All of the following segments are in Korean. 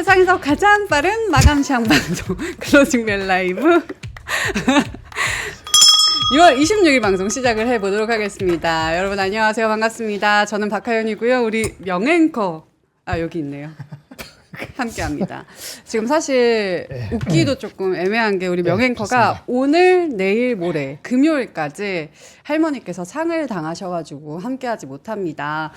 세상에서 가장 빠른 마감 시황 방송 클로징 벨 라이브 6월 26일 방송 시작을 해보도록 하겠습니다. 여러분 안녕하세요. 반갑습니다. 저는 박하연이고요. 우리 명앵커 여기 있네요. 함께합니다. 지금 사실 웃기도 조금 애매한 게 우리 명앵커가 오늘, 내일, 모레 금요일까지 할머니께서 상을 당하셔가지고 함께하지 못합니다.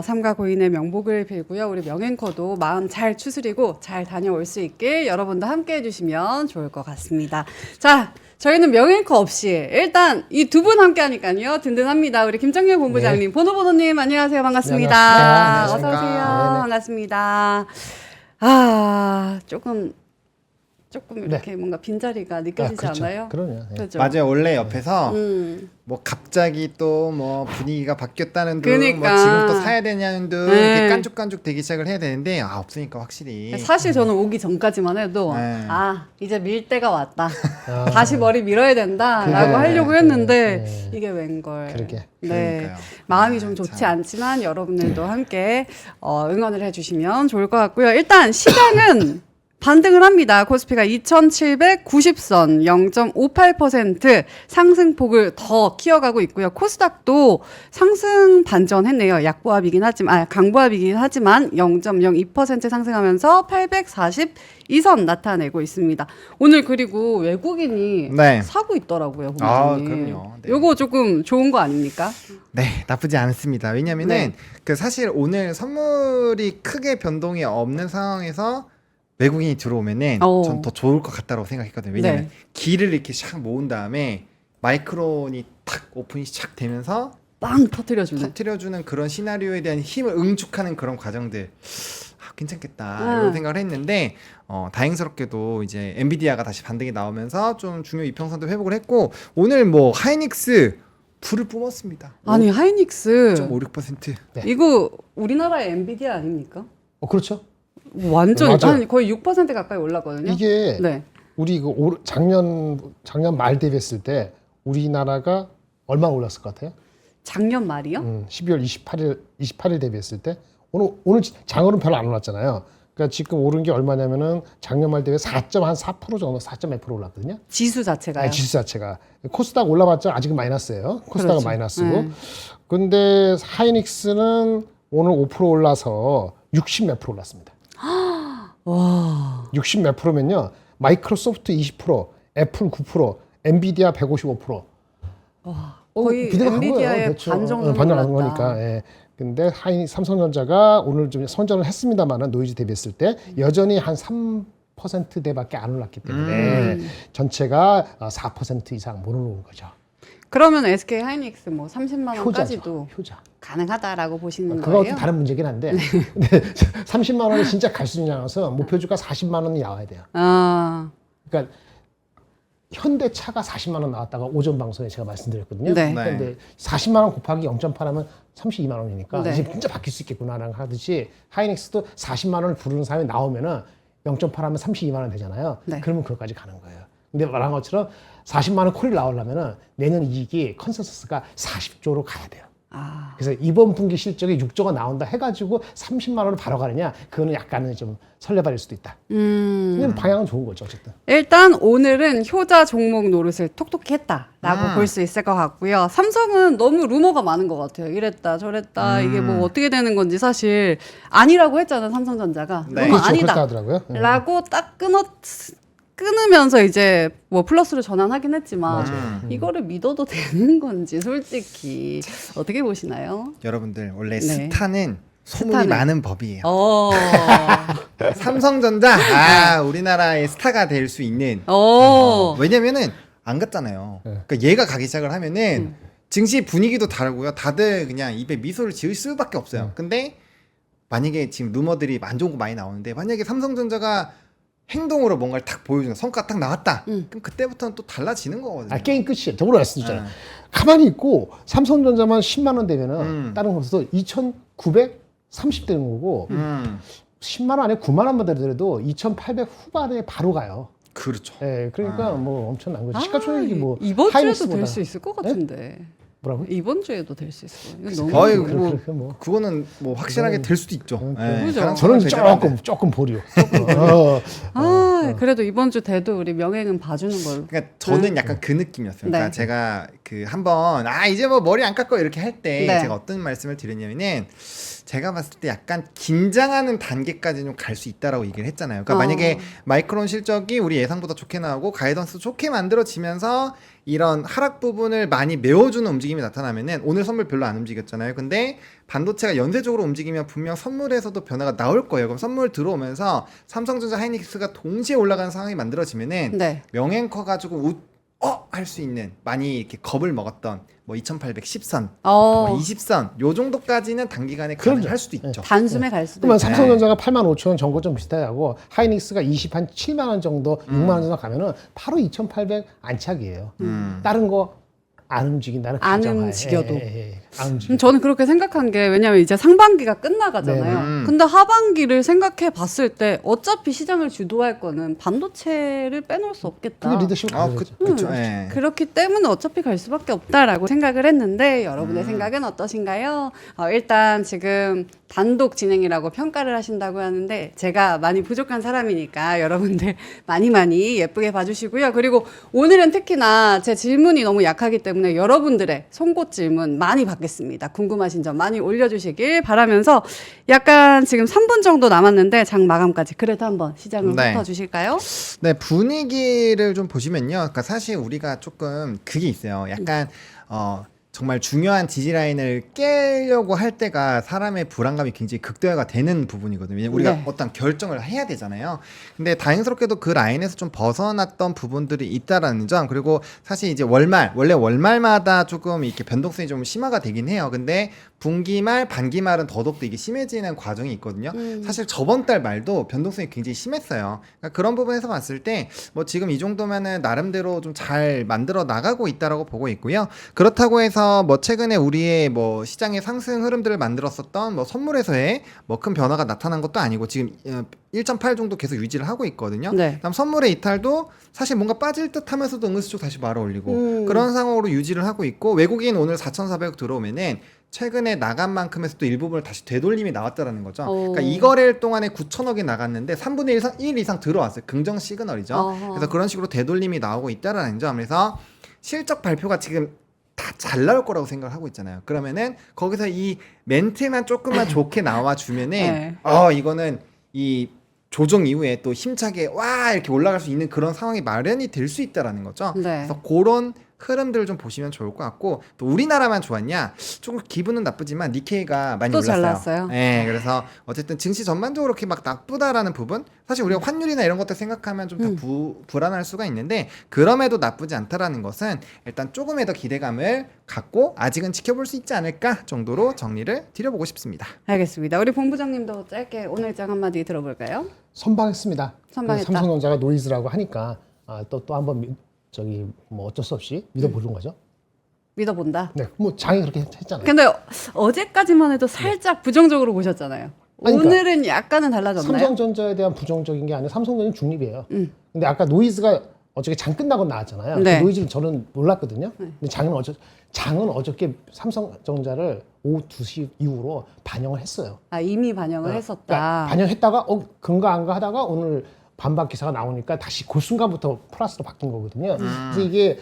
삼가 고인의 명복을 빌고요. 우리 명앵커도 마음 잘 추스리고 잘 다녀올 수 있게 여러분도 함께해 주시면 좋을 것 같습니다. 자, 저희는 명앵커 없이 일단 이 두 분 함께 하니까요. 든든합니다. 우리 김정렬 본부장님, 보노보노님 안녕하세요. 반갑습니다. 안녕하세요. 어서 오세요. 네네. 반갑습니다. 조금 이렇게 뭔가 빈자리가 느껴지지 그렇죠. 않아요? 그럼요. 네. 그렇죠. 맞아요. 원래 옆에서 뭐 갑자기 또 뭐 분위기가 바뀌었다는 둥, 그러니까. 뭐 지금 또 사야 되냐는 둥 네. 이렇게 깐죽깐죽 되기 시작을 해야 되는데 없으니까 확실히 사실 저는 오기 전까지만 해도 네. 이제 밀 때가 왔다. 다시 머리 밀어야 된다라고 그래. 하려고 했는데 네. 이게 웬걸. 그러게. 네. 그러니까요. 마음이 좀 좋지 참. 않지만 여러분들도 함께 응원을 해주시면 좋을 것 같고요. 일단 시장은 반등을 합니다. 코스피가 2790선 0.58% 상승폭을 더 키워가고 있고요. 코스닥도 상승 반전했네요. 약보합이긴 하지만 강보합이긴 하지만 0.02% 상승하면서 842선 나타내고 있습니다. 오늘 그리고 외국인이 네. 사고 있더라고요. 그럼요. 네. 요거 조금 좋은 거 아닙니까? 네, 나쁘지 않습니다. 왜냐면은 네. 그 사실 오늘 선물이 크게 변동이 없는 상황에서 외국인이 들어오면은 전 더 좋을 것 같다고 생각했거든요. 왜냐면 네. 기를 이렇게 샥 모은 다음에 마이크론이 탁 오픈이 샥 되면서 빵 터트려주는. 터트려주는 그런 시나리오에 대한 힘을 응축하는 그런 과정들 괜찮겠다 이런 생각을 했는데 다행스럽게도 이제 엔비디아가 다시 반등이 나오면서 좀 중요 이평선도 회복을 했고 오늘 뭐 하이닉스 불을 뿜었습니다. 아니 하이닉스 5.56%. 네. 이거 우리나라의 엔비디아 아닙니까? 그렇죠. 완전 맞아요. 거의 6% 가까이 올랐거든요. 이게 네. 우리 작년 말 대비했을 때 우리나라가 얼마 올랐을 것 같아요? 작년 말이요? 12월 28일 대비했을 때 오늘 장어는 별로 안 올랐잖아요. 그러니까 지금 오른 게 얼마냐면은 작년 말 대비 4.4% 정도, 4.2% 올랐거든요. 지수 자체가요. 아니, 지수 자체가 코스닥 올라봤자 아직은 마이너스예요. 코스닥은 그렇죠. 마이너스고. 근데 하이닉스는 오늘 5% 올라서 60 몇 프로 올랐습니다. 와. 60 몇 프로면요. 마이크로소프트 20%, 애플 9%, 엔비디아 155%. 거의 비대가 간 엔비디아의 거예요. 대충. 반 정도 반전한 올랐다. 거니까. 예. 근데 삼성전자가 오늘 좀 선전을 했습니다만은 노이즈 대비했을 때 여전히 한 3%대밖에 안 올랐기 때문에 전체가 4% 이상 못 오른 거죠. 그러면 SK 하이닉스 뭐 30만 원까지도 효자. 가능하다라고 보시는 그거하고 거예요? 다른 문제긴 한데 근데 30만 원이 진짜 갈 수 있냐서 목표주가 40만 원이 나와야 돼요. 그러니까 현대차가 40만 원 나왔다가 오전 방송에 제가 말씀드렸거든요. 네. 근데 40만 원 곱하기 0.8하면 32만 원이니까 네. 이제 진짜 바뀔 수 있겠구나라는 하듯이 하이닉스도 40만 원을 부르는 사람이 나오면은 0.8하면 32만 원 되잖아요. 네. 그러면 그것까지 가는 거예요. 근데 말한 것처럼 40만 원 콜이 나오려면은 내년 이익이 컨센서스가 40조로 가야 돼요. 그래서 이번 분기 실적이 6조가 나온다 해가지고 30만 원을 바로 가느냐, 그거는 약간은 좀 설레발일 수도 있다. 근데 방향은 좋은 거죠, 어쨌든. 일단 오늘은 효자 종목 노릇을 톡톡히 했다라고 볼 수 있을 것 같고요. 삼성은 너무 루머가 많은 것 같아요. 이랬다 저랬다 이게 뭐 어떻게 되는 건지 사실 아니라고 했잖아요. 삼성전자가 네. 너무 그렇죠, 아니다 그렇다 하더라고요. 네. 라고 딱 끊으면서 이제 뭐 플러스로 전환하긴 했지만 이거를 믿어도 되는 건지 솔직히 어떻게 보시나요? 여러분들 원래 네. 스타는 소문이 스타는. 많은 법이에요. 어. 삼성전자 우리나라의 스타가 될 수 있는 왜냐면은 안 갔잖아요. 네. 그러니까 얘가 가기 시작을 하면은 증시 분위기도 다르고요. 다들 그냥 입에 미소를 지을 수밖에 없어요. 근데 만약에 지금 루머들이 안 좋은 거 많이 나오는데 만약에 삼성전자가 행동으로 뭔가를 딱 보여주는 성과가 딱 나왔다. 그럼 그때부터는 또 달라지는 거거든요. 게임 끝이에요. 더불어 말씀드렸잖아요. 가만히 있고 삼성전자만 10만 원 되면은 다른 것도 2,930 되는 거고 10만 원 안에 9만 원만 되더라도 2,800 후반에 바로 가요. 그렇죠. 예, 그러니까 뭐 엄청난 거죠. 시가총액이 뭐 이번 주에도 하이닉스보다. 될 수 있을 것 같은데. 뭐라고? 이번 주에도 될 수 있어요. 이건 너무 거의 그렇게, 뭐, 그렇게 뭐. 그거는 뭐 확실하게 될 수도 있죠. 예, 그죠. 가능성은 저는 제대로 조금 보류. 그래도 이번 주 돼도 우리 명행은 봐주는 걸로. 그러니까 저는 약간 그 느낌이었어요. 그러니까 네. 제가 그 한번 이제 뭐 머리 안 깎고 이렇게 할 때 네. 제가 어떤 말씀을 드렸냐면은 제가 봤을 때 약간 긴장하는 단계까지 좀 갈 수 있다라고 얘기를 했잖아요. 그러니까 만약에 마이크론 실적이 우리 예상보다 좋게 나오고 가이던스 좋게 만들어지면서 이런 하락 부분을 많이 메워주는 움직임이 나타나면은 오늘 선물 별로 안 움직였잖아요. 근데 반도체가 연쇄적으로 움직이면 분명 선물에서도 변화가 나올 거예요. 그럼 선물 들어오면서 삼성전자, 하이닉스가 동시에 올라가는 상황이 만들어지면은 네. 명행커 가지고 할 수 있는 많이 이렇게 겁을 먹었던 뭐 2810선, 어, 뭐 20선 요 정도까지는 단기간에 그럼요. 가능할 수도 있죠. 단숨에 갈 수도 그러면 있고. 삼성전자가 85,000원 전고점 비슷하게 하고 하이닉스가 20한 7만 원 정도, 6만 원 정도 가면은 바로 2,800 안착이에요. 다른 거 안 움직인다는 안 가정하에. 움직여도. 안 움직여. 저는 그렇게 생각한 게 왜냐면 이제 상반기가 끝나가잖아요. 네. 근데 하반기를 생각해 봤을 때 어차피 시장을 주도할 거는 반도체를 빼놓을 수 없겠다. 그게 리더십을 가져야죠. 그렇죠. 예. 그렇기 때문에 어차피 갈 수밖에 없다라고 생각을 했는데 여러분의 생각은 어떠신가요? 일단 지금 단독 진행이라고 평가를 하신다고 하는데 제가 많이 부족한 사람이니까 여러분들 많이 예쁘게 봐주시고요. 그리고 오늘은 특히나 제 질문이 너무 약하기 때문에 여러분들의 송곳 질문 많이 받겠습니다. 궁금하신 점 많이 올려주시길 바라면서 약간 지금 3분 정도 남았는데 장 마감까지 그래도 한번 시장을 네. 훑어주실까요? 네, 분위기를 좀 보시면요. 그러니까 사실 우리가 조금 그게 있어요. 약간 정말 중요한 지지라인을 깨려고 할 때가 사람의 불안감이 굉장히 극대화가 되는 부분이거든요. 왜냐면 우리가 네. 어떤 결정을 해야 되잖아요. 근데 다행스럽게도 그 라인에서 좀 벗어났던 부분들이 있다라는 점. 그리고 사실 이제 원래 월말마다 조금 이렇게 변동성이 좀 심화가 되긴 해요. 근데 분기말, 반기말은 더더욱더 이게 심해지는 과정이 있거든요. 사실 저번 달 말도 변동성이 굉장히 심했어요. 그러니까 그런 부분에서 봤을 때 뭐 지금 이 정도면은 나름대로 좀 잘 만들어 나가고 있다라고 보고 있고요. 그렇다고 해서 뭐 최근에 우리의 뭐 시장의 상승 흐름들을 만들었었던 뭐 선물에서의 뭐 큰 변화가 나타난 것도 아니고 지금 1.8 정도 계속 유지를 하고 있거든요. 네. 그다음 선물의 이탈도 사실 뭔가 빠질 듯 하면서도 은근슬쩍 다시 말아 올리고 그런 상황으로 유지를 하고 있고 외국인 오늘 4,400억 들어오면은 최근에 나간 만큼에서 또 일부분을 다시 되돌림이 나왔다라는 거죠. 그러니까 이 거래일 동안에 9천억이 나갔는데 3분의 1 이상 들어왔어요. 긍정 시그널이죠. 그래서 그런 식으로 되돌림이 나오고 있다라는 점. 그래서 실적 발표가 지금 다 잘 나올 거라고 생각을 하고 있잖아요. 그러면은 거기서 이 멘트만 조금만 좋게 나와 주면은 네. 이거는 이 조정 이후에 또 힘차게 이렇게 올라갈 수 있는 그런 상황이 마련이 될 수 있다라는 거죠. 네. 그래서 그런 흐름들을 좀 보시면 좋을 것 같고 또 우리나라만 좋았냐? 조금 기분은 나쁘지만 니케이가 많이 또 잘 올랐어요. 나왔어요? 네, 그래서 어쨌든 증시 전반적으로 그렇게 막 나쁘다라는 부분 사실 우리가 환율이나 이런 것들 생각하면 좀 다 불안할 수가 있는데 그럼에도 나쁘지 않다라는 것은 일단 조금의 더 기대감을 갖고 아직은 지켜볼 수 있지 않을까 정도로 정리를 드려보고 싶습니다. 알겠습니다. 우리 본부장님도 짧게 오늘 장 한마디 들어볼까요? 선방했습니다. 선방했다. 삼성전자가 노이즈라고 하니까 또 한번 뭐 어쩔 수 없이 믿어보는 거죠. 믿어본다. 네, 뭐 장이 그렇게 했잖아요. 근데 어제까지만 해도 살짝 부정적으로 보셨잖아요. 아니, 그러니까 오늘은 약간은 달라졌나요? 삼성전자에 대한 부정적인 게 아니라 삼성전자는 중립이에요. 근데 아까 노이즈가 어저께 장 끝나고 나왔잖아요. 네. 그 노이즈는 저는 몰랐거든요. 근데 장은 어저께 삼성전자를 오후 2시 이후로 반영을 했어요. 이미 반영을 했었다. 그러니까 반영했다가 근가 안가 하다가 오늘 반박 기사가 나오니까 다시 그 순간부터 플러스로 바뀐 거거든요. 그래서 이게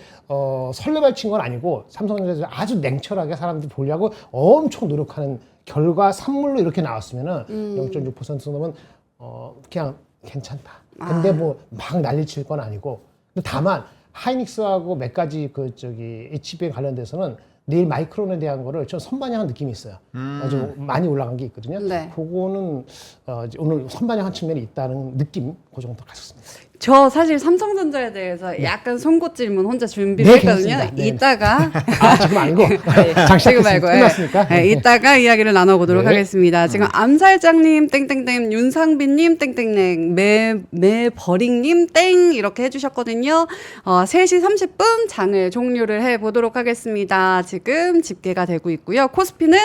설레발 친 건 아니고 삼성전자 아주 냉철하게 사람들이 보려고 엄청 노력하는 결과 산물로 이렇게 나왔으면은 0.6% 정도면 그냥 괜찮다. 근데 뭐 막 난리칠 건 아니고. 근데 다만 하이닉스하고 몇 가지 HBM 관련돼서는 내일 마이크론에 대한 거를 좀 선반영한 느낌이 있어요. 아주 많이 올라간 게 있거든요. 네. 그거는 오늘 선반영한 측면이 있다는 느낌 그 정도 가졌습니다. 저 사실 삼성전자에 대해서 약간 송곳 질문 혼자 준비를 네, 했거든요. 괜찮습니다. 네. 이따가 지금 아니고 네, 지금 말고 끝났으니까. 이따가 이야기를 나눠보도록 네. 하겠습니다. 지금 암살장님 땡땡땡, 윤상빈님 땡땡땡, 매버링님 땡 이렇게 해주셨거든요. 3시 30분 장을 종료를 해보도록 하겠습니다. 지금 집계가 되고 있고요. 코스피는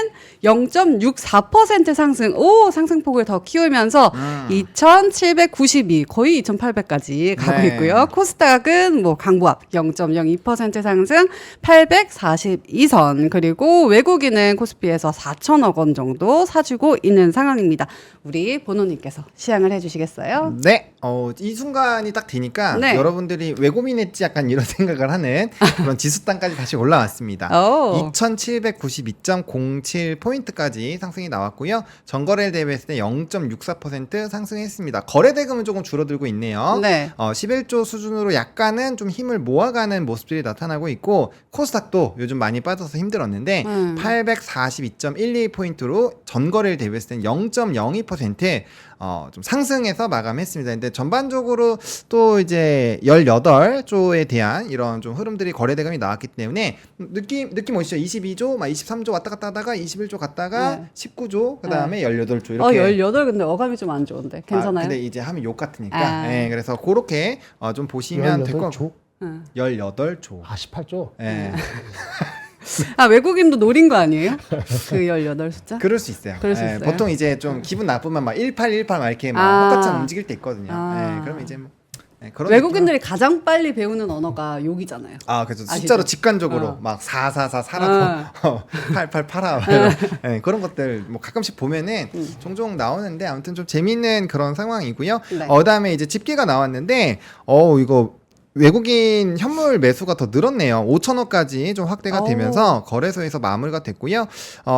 0.64% 상승, 상승폭을 더 키우면서 2,792 거의 2,800까지 2,000원까지 가고 네. 있고요. 코스닥은 뭐 강보합 0.02% 상승 842선 그리고 외국인은 코스피에서 4천억 원 정도 사주고 있는 상황입니다. 우리 보노님께서 시향을 해주시겠어요? 네, 이 순간이 딱 되니까 네. 여러분들이 왜 고민했지 약간 이런 생각을 하는 그런 지수단까지 다시 올라왔습니다. 오. 2792.07포인트까지 상승이 나왔고요. 전거래일 대비했을 때 0.64% 상승했습니다. 거래대금은 조금 줄어들고 있네요. 네. 11조 수준으로 약간은 좀 힘을 모아가는 모습들이 나타나고 있고 코스닥도 요즘 많이 빠져서 힘들었는데 842.12포인트로 전거래일 대비했을 때 0.02% 좀 상승해서 마감했습니다. 근데 전반적으로 또 이제 18조에 대한 이런 좀 흐름들이 거래대금이 나왔기 때문에 느낌 오시죠? 22조, 막 23조 왔다 갔다 하다가 21조 갔다가 네. 19조, 그다음에 18조 이렇게 18 근데 어감이 좀 안 좋은데 괜찮아요? 근데 이제 하면 욕 같으니까. 아. 예, 그래서 그렇게 좀 보시면 될 것 같고. 18조? 18조. 18조? 예. 아 외국인도 노린 거 아니에요? 그 18 숫자? 그럴 수 있어요. 그럴 수 예, 있어요? 보통 이제 좀 기분 나쁘면 막 1818 막 이렇게 막 아. 헛같이 움직일 때 있거든요. 아. 예, 그러면 이제 뭐 그런 외국인들이 가장 빨리 배우는 언어가 욕이잖아요. 그래서 아시죠? 숫자로 직관적으로 어. 막 444 사라고 8888아 예, 그런 것들 뭐 가끔씩 보면은 종종 나오는데 아무튼 좀 재밌는 그런 상황이고요. 네. 그다음에 이제 집계가 나왔는데 이거 외국인 현물 매수가 더 늘었네요. 5천억까지 좀 확대가 되면서 거래소에서 마무리가 됐고요.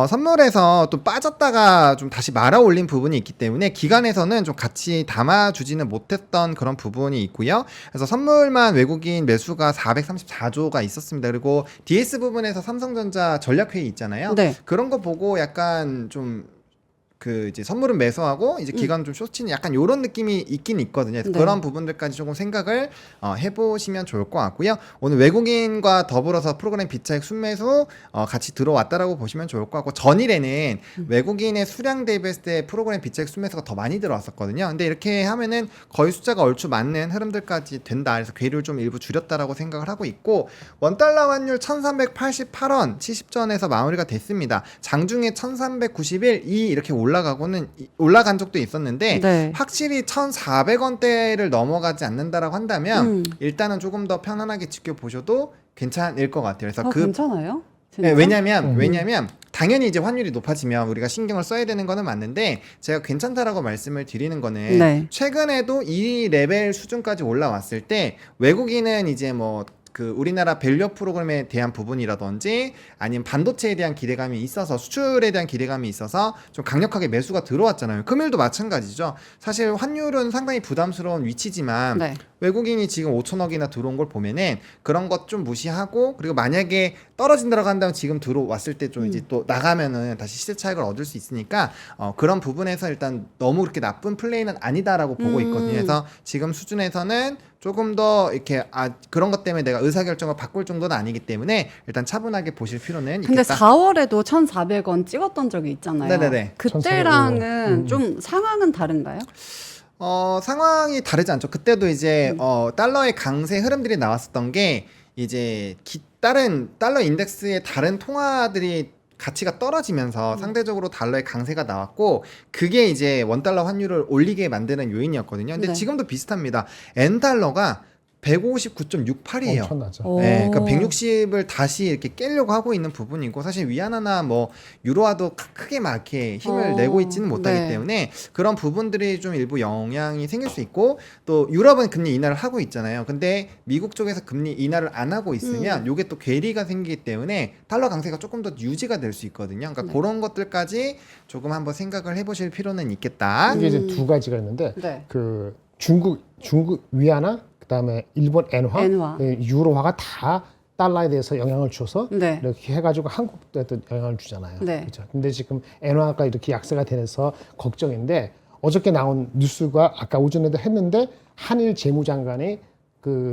선물에서 또 빠졌다가 좀 다시 말아 올린 부분이 있기 때문에 기관에서는 좀 같이 담아주지는 못했던 그런 부분이 있고요. 그래서 선물만 외국인 매수가 434조가 있었습니다. 그리고 DS 부분에서 삼성전자 전략회의 있잖아요. 네. 그런 거 보고 약간 좀 이제 선물은 매수하고 이제 기간 좀 쇼치는 약간 이런 느낌이 있긴 있거든요. 그래서 네. 그런 부분들까지 조금 생각을 해보시면 좋을 것 같고요. 오늘 외국인과 더불어서 프로그램 비차익 순매수 같이 들어왔다라고 보시면 좋을 것 같고 전일에는 외국인의 수량 대비했을 때 프로그램 비차익 순매수가 더 많이 들어왔었거든요. 근데 이렇게 하면은 거의 숫자가 얼추 맞는 흐름들까지 된다. 그래서 괴리를 좀 일부 줄였다라고 생각을 하고 있고 원달러 환율 1388원 70전에서 마무리가 됐습니다. 장중에 1391 이렇게 올라간 적도 있었는데 네. 확실히 1,400원대를 넘어가지 않는다라고 한다면 일단은 조금 더 편안하게 지켜보셔도 괜찮을 것 같아요. 그래서 괜찮아요? 진짜? 네, 왜냐면 당연히 이제 환율이 높아지면 우리가 신경을 써야 되는 거는 맞는데 제가 괜찮다라고 말씀을 드리는 거는 네. 최근에도 이 레벨 수준까지 올라왔을 때 외국인은 이제 뭐 우리나라 밸류 프로그램에 대한 부분이라든지 아니면 반도체에 대한 기대감이 있어서 수출에 대한 기대감이 있어서 좀 강력하게 매수가 들어왔잖아요. 금일도 마찬가지죠. 사실 환율은 상당히 부담스러운 위치지만 네. 외국인이 지금 5천억이나 들어온 걸 보면은 그런 것 좀 무시하고 그리고 만약에 떨어진다고 한다면 지금 들어왔을 때 좀 이제 또 나가면은 다시 시세 차익을 얻을 수 있으니까 그런 부분에서 일단 너무 그렇게 나쁜 플레이는 아니다라고 보고 있거든요. 그래서 지금 수준에서는 조금 더 이렇게 그런 것 때문에 내가 의사결정을 바꿀 정도는 아니기 때문에 일단 차분하게 보실 필요는 근데 있겠다. 4월에도 1,400원 찍었던 적이 있잖아요. 네네네. 그때랑은 좀 상황은 다른가요? 상황이 다르지 않죠. 그때도 이제 달러의 강세 흐름들이 나왔었던 게 이제 다른 달러 인덱스의 다른 통화들이 가치가 떨어지면서 상대적으로 달러의 강세가 나왔고 그게 이제 원달러 환율을 올리게 만드는 요인이었거든요. 근데 네. 지금도 비슷합니다. N달러가 159.68이에요. 엄청나죠. 네, 그러니까 160을 다시 이렇게 깨려고 하고 있는 부분이고 사실 위안화나 뭐 유로화도 크게 막 이렇게 힘을 내고 있지는 못하기 네. 때문에 그런 부분들이 좀 일부 영향이 생길 수 있고 또 유럽은 금리 인하를 하고 있잖아요. 근데 미국 쪽에서 금리 인하를 안 하고 있으면 요게 또 괴리가 생기기 때문에 달러 강세가 조금 더 유지가 될 수 있거든요. 그러니까 그런 것들까지 조금 한번 생각을 해보실 필요는 있겠다. 이게 이제 두 가지가 있는데 네. 중국 위안화 그다음에 일본 엔화, 유로화가 다 달러에 대해서 영향을 줘서 네. 이렇게 해가지고 한국도 영향을 주잖아요. 네. 그렇죠. 근데 지금 엔화가 이렇게 약세가 되면서 걱정인데 어저께 나온 뉴스가 아까 오전에도 했는데 한일 재무장관이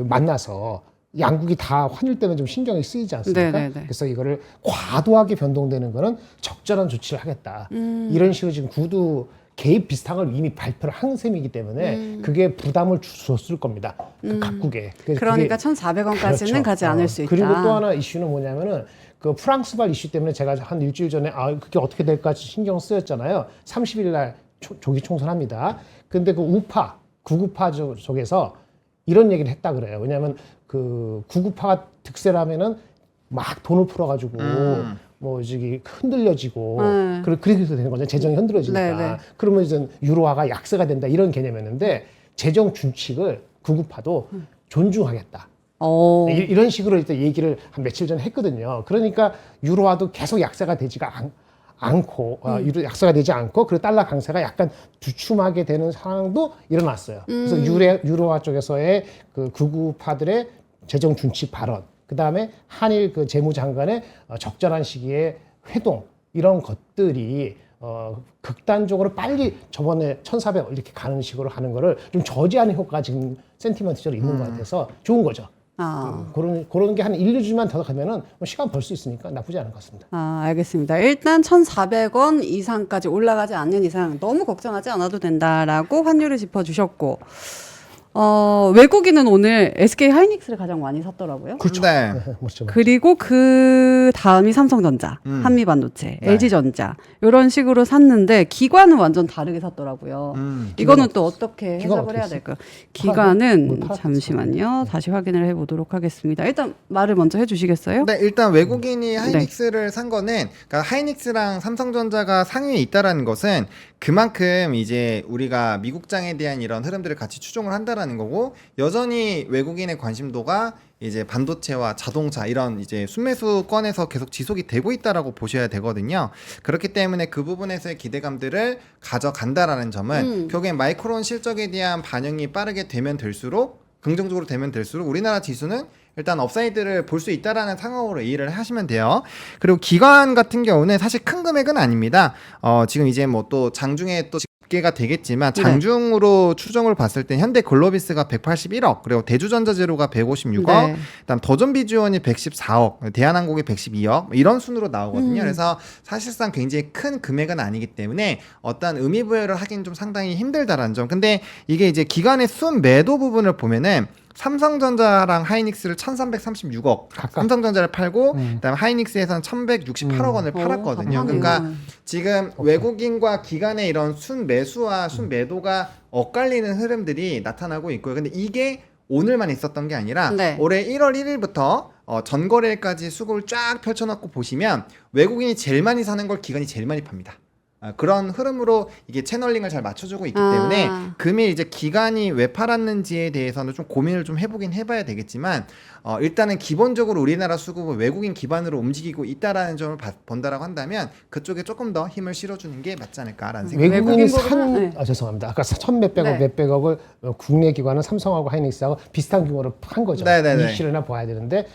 만나서 양국이 다 환율 때문에 좀 신경이 쓰이지 않습니까? 네네네. 그래서 이거를 과도하게 변동되는 거는 적절한 조치를 하겠다. 이런 식으로 지금 구두 개입 비슷한 걸 이미 발표를 한 셈이기 때문에 그게 부담을 줬을 겁니다. 각국에. 그러니까 1,400원까지는 그렇죠. 가지 않을 수 있다. 그리고 또 하나 이슈는 뭐냐면은 프랑스발 이슈 때문에 제가 한 일주일 전에 그게 어떻게 될까 신경 쓰였잖아요. 30일 날 조기 총선합니다. 근데 구구파 쪽에서 이런 얘기를 했다 그래요. 왜냐하면 그 구구파가 득세라면은 막 돈을 풀어가지고 뭐 저기 흔들려지고 그렇게 해서 되는 거죠. 재정이 흔들어지니까. 네. 그러면 이제 유로화가 약세가 된다 이런 개념이었는데 재정 준칙을 구구파도 존중하겠다. 이런 식으로 일단 얘기를 한 며칠 전에 했거든요. 그러니까 유로화도 계속 약세가 되지가 않고 유로 약세가 되지 않고 그리고 달러 강세가 약간 주춤하게 되는 상황도 일어났어요. 그래서 유로화 쪽에서의 그 극우파들의 재정 준칙 발언, 그 다음에 한일 그 재무장관의 적절한 시기에 회동 이런 것들이 극단적으로 빨리 저번에 1,400 이렇게 가는 식으로 하는 거를 좀 저지하는 효과가 지금 센티먼트적으로 있는 것 같아서 좋은 거죠. 그런 게 한 1, 2주만 더 가면은 뭐 시간 벌 수 있으니까 나쁘지 않은 것 같습니다. 알겠습니다. 일단 1,400원 이상까지 올라가지 않는 이상 너무 걱정하지 않아도 된다라고 환율을 짚어주셨고, 외국인은 오늘 SK 하이닉스를 가장 많이 샀더라고요. 그렇죠. 네. 그렇죠. 그리고 그 다음이 삼성전자, 한미반도체, 네. LG전자 이런 식으로 샀는데 기관은 완전 다르게 샀더라고요. 이거는 또 어떻게 기관 해석을 해야 어떻게 될까요? 기관은 뭘 팔았겠죠. 잠시만요. 다시 확인을 해보도록 하겠습니다. 일단 말을 먼저 해주시겠어요? 네, 일단 외국인이 하이닉스를 산 거는, 그러니까 하이닉스랑 삼성전자가 상위에 있다라는 것은 그만큼 이제 우리가 미국장에 대한 이런 흐름들을 같이 추종을 한다라는 거고, 여전히 외국인의 관심도가 이제 반도체와 자동차 이런 이제 순매수권에서 계속 지속이 되고 있다라고 보셔야 되거든요. 그렇기 때문에 그 부분에서의 기대감들을 가져간다라는 점은 결국엔 마이크론 실적에 대한 반영이 빠르게 되면 될수록, 긍정적으로 되면 될수록 우리나라 지수는 일단 업사이드를 볼 수 있다라는 상황으로 이해를 하시면 돼요. 그리고 기관 같은 경우는 사실 큰 금액은 아닙니다. 지금 이제 뭐 또 장중에 또 집계가 되겠지만 장중으로 추정을 봤을 때 현대 글로비스가 181억, 그리고 대주전자재료가 156억, 그다음 더존비주원이 114억, 대한항공이 112억 이런 순으로 나오거든요. 그래서 사실상 굉장히 큰 금액은 아니기 때문에 어떤 의미 부여를 하긴 좀 상당히 힘들다라는 점. 근데 이게 이제 기관의 순 매도 부분을 보면은 삼성전자랑 하이닉스를 1,336억 삼성전자를 팔고 그다음에 하이닉스에서는 1,168억 원을 팔았거든요. 그러니까 지금 외국인과 기관의 이런 순매수와 순매도가 엇갈리는 흐름들이 나타나고 있고요. 근데 이게 오늘만 있었던 게 아니라 올해 1월 1일부터 전거래일까지 수급을 쫙 펼쳐놓고 보시면 외국인이 제일 많이 사는 걸 기관이 제일 많이 팝니다. 그런 흐름으로 이게 채널링을 잘 맞춰주고 있기 때문에 금일 이제 기관이 왜 팔았는지에 대해서는 좀 고민을 좀 해보긴 해봐야 되겠지만 일단은 기본적으로 우리나라 수급은 외국인 기반으로 움직이고 있다라는 점을 본다라고 한다면 그쪽에 조금 더 힘을 실어주는 게 맞지 않을까라는 생각이 외국인이 산 죄송합니다. 아까 1,몇백억 몇백억을 국내 기관은 삼성하고 하이닉스하고 비슷한 규모로 한 거죠. 이익실이나 봐야 되는데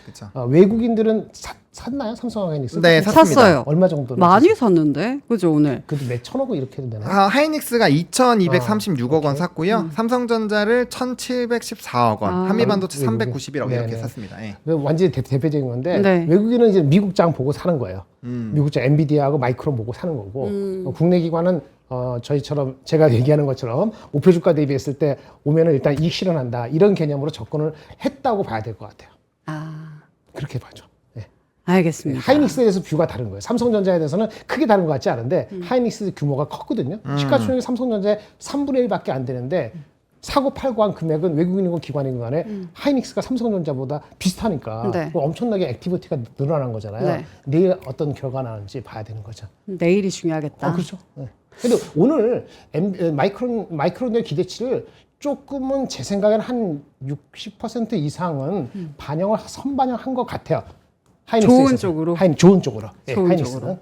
외국인들은 샀나요? 삼성하고 하이닉스? 네, 샀어요. 얼마 정도? 많이 샀는데, 그죠 오늘? 그래도 몇 천억 이렇게 해도 되나요? 하이닉스가 2,236억 원 샀고요. 삼성전자를 1,714억 원, 한미반도체 391억 이렇게 샀습니다. 예. 완전히 대표적인 건데 외국인은 이제 미국장 보고 사는 거예요. 미국장 엔비디아하고 마이크론 보고 사는 거고 국내 기관은 저희처럼 제가 얘기하는 것처럼 목표 주가 대비했을 때 오면은 일단 이익 실현한다 이런 개념으로 접근을 했다고 봐야 될 것 같아요. 그렇게 봐죠. 알겠습니다. 하이닉스에 대해서 뷰가 다른 거예요. 삼성전자에 대해서는 크게 다른 것 같지 않은데 하이닉스 규모가 컸거든요. 시가총액이 삼성전자의 3분의 1밖에 안 되는데 사고 팔고 한 금액은 외국인이건 기관이건 간에 하이닉스가 삼성전자보다 비슷하니까 엄청나게 액티비티가 늘어난 거잖아요. 내일 어떤 결과 나는지 봐야 되는 거죠. 내일이 중요하겠다. 그렇죠. 근데 오늘 마이크론의 기대치를 조금은 제 생각에는 한 60% 이상은 선반영한 것 같아요. 좋은 쪽으로. 좋은 쪽으로. 좋은 하이닉스는. 쪽으로.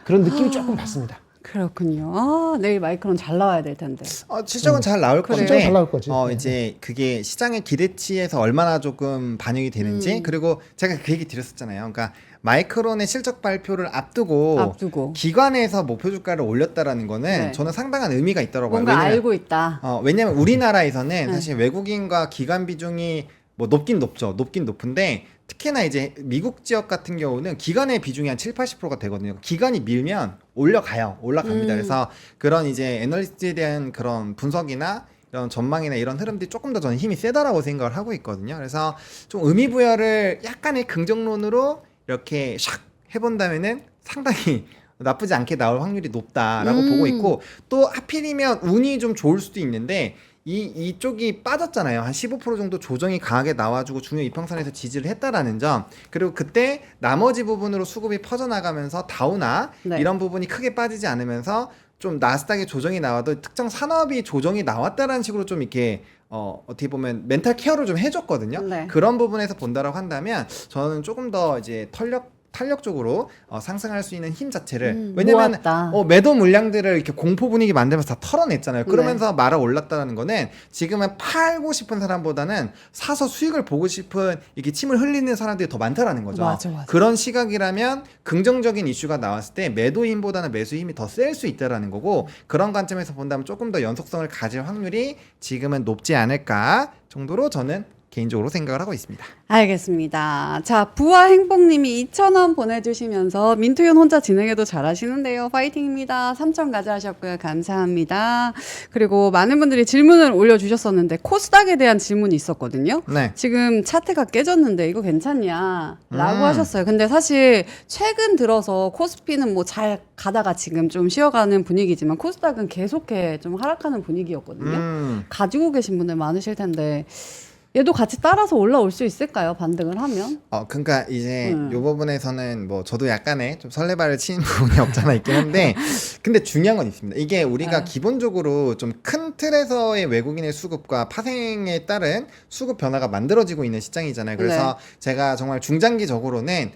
그런 느낌이 조금 받습니다. 그렇군요. 내일 마이크론 잘 나와야 될 텐데. 실적은 잘 나올 건데 실적은 잘 나올 거지. 이제 그게 시장의 기대치에서 얼마나 조금 반영이 되는지 그리고 제가 그 얘기 드렸었잖아요. 그러니까 마이크론의 실적 발표를 앞두고 기관에서 목표 주가를 올렸다라는 거는 저는 상당한 의미가 있더라고요. 뭔가 알고 있다. 왜냐면 우리나라에서는 사실 외국인과 기관 비중이 뭐 높긴 높은데 특히나 이제 미국 지역 같은 경우는 기관의 비중이 한 7-80%가 되거든요. 기관이 밀면 올라갑니다. 그래서 그런 이제 애널리스트에 대한 그런 분석이나 이런 전망이나 이런 흐름들이 조금 더 저는 힘이 세다라고 생각을 하고 있거든요. 그래서 좀 의미 부여를 약간의 긍정론으로 이렇게 샥 해본다면은 상당히 나쁘지 않게 나올 확률이 높다라고 보고 있고, 또 하필이면 운이 좀 좋을 수도 있는데 이쪽이 빠졌잖아요. 한 15% 정도 조정이 강하게 나와주고 중요 이평선에서 지지를 했다라는 점. 그리고 그때 나머지 부분으로 수급이 퍼져나가면서 다우나 네. 이런 부분이 크게 빠지지 않으면서 좀 나스닥의 조정이 나와도 특정 산업이 조정이 나왔다라는 식으로 좀 이렇게 어떻게 보면 멘탈 케어를 좀 해줬거든요. 네. 그런 부분에서 본다라고 한다면 저는 조금 더 이제 탄력적으로 상승할 수 있는 힘 자체를 왜냐면 모았다. 매도 물량들을 이렇게 공포 분위기 만들면서 다 털어냈잖아요. 그러면서 네. 말아 올랐다는 거는 지금은 팔고 싶은 사람보다는 사서 수익을 보고 싶은 이렇게 침을 흘리는 사람들이 더 많다라는 거죠. 맞아. 그런 시각이라면 긍정적인 이슈가 나왔을 때 매도 힘보다는 매수 힘이 더 셀 수 있다라는 거고 그런 관점에서 본다면 조금 더 연속성을 가질 확률이 지금은 높지 않을까 정도로 저는 개인적으로 생각을 하고 있습니다. 알겠습니다. 자, 부와 행복님이 2,000원 보내주시면서 민투윤 혼자 진행해도 잘하시는데요. 파이팅입니다. 3,000 가져하셨고요. 감사합니다. 그리고 많은 분들이 질문을 올려주셨었는데 코스닥에 대한 질문이 있었거든요. 네. 지금 차트가 깨졌는데 이거 괜찮냐? 라고 하셨어요. 근데 사실 최근 들어서 코스피는 뭐 잘 가다가 지금 좀 쉬어가는 분위기지만 코스닥은 계속해 좀 하락하는 분위기였거든요. 가지고 계신 분들 많으실 텐데 얘도 같이 따라서 올라올 수 있을까요? 반등을 하면? 그러니까 이제 요 부분에서는 뭐 저도 약간의 좀 설레발을 치는 부분이 없잖아 있긴 한데 근데 중요한 건 있습니다. 이게 우리가 기본적으로 좀 큰 틀에서의 외국인의 수급과 파생에 따른 수급 변화가 만들어지고 있는 시장이잖아요. 그래서 제가 정말 중장기적으로는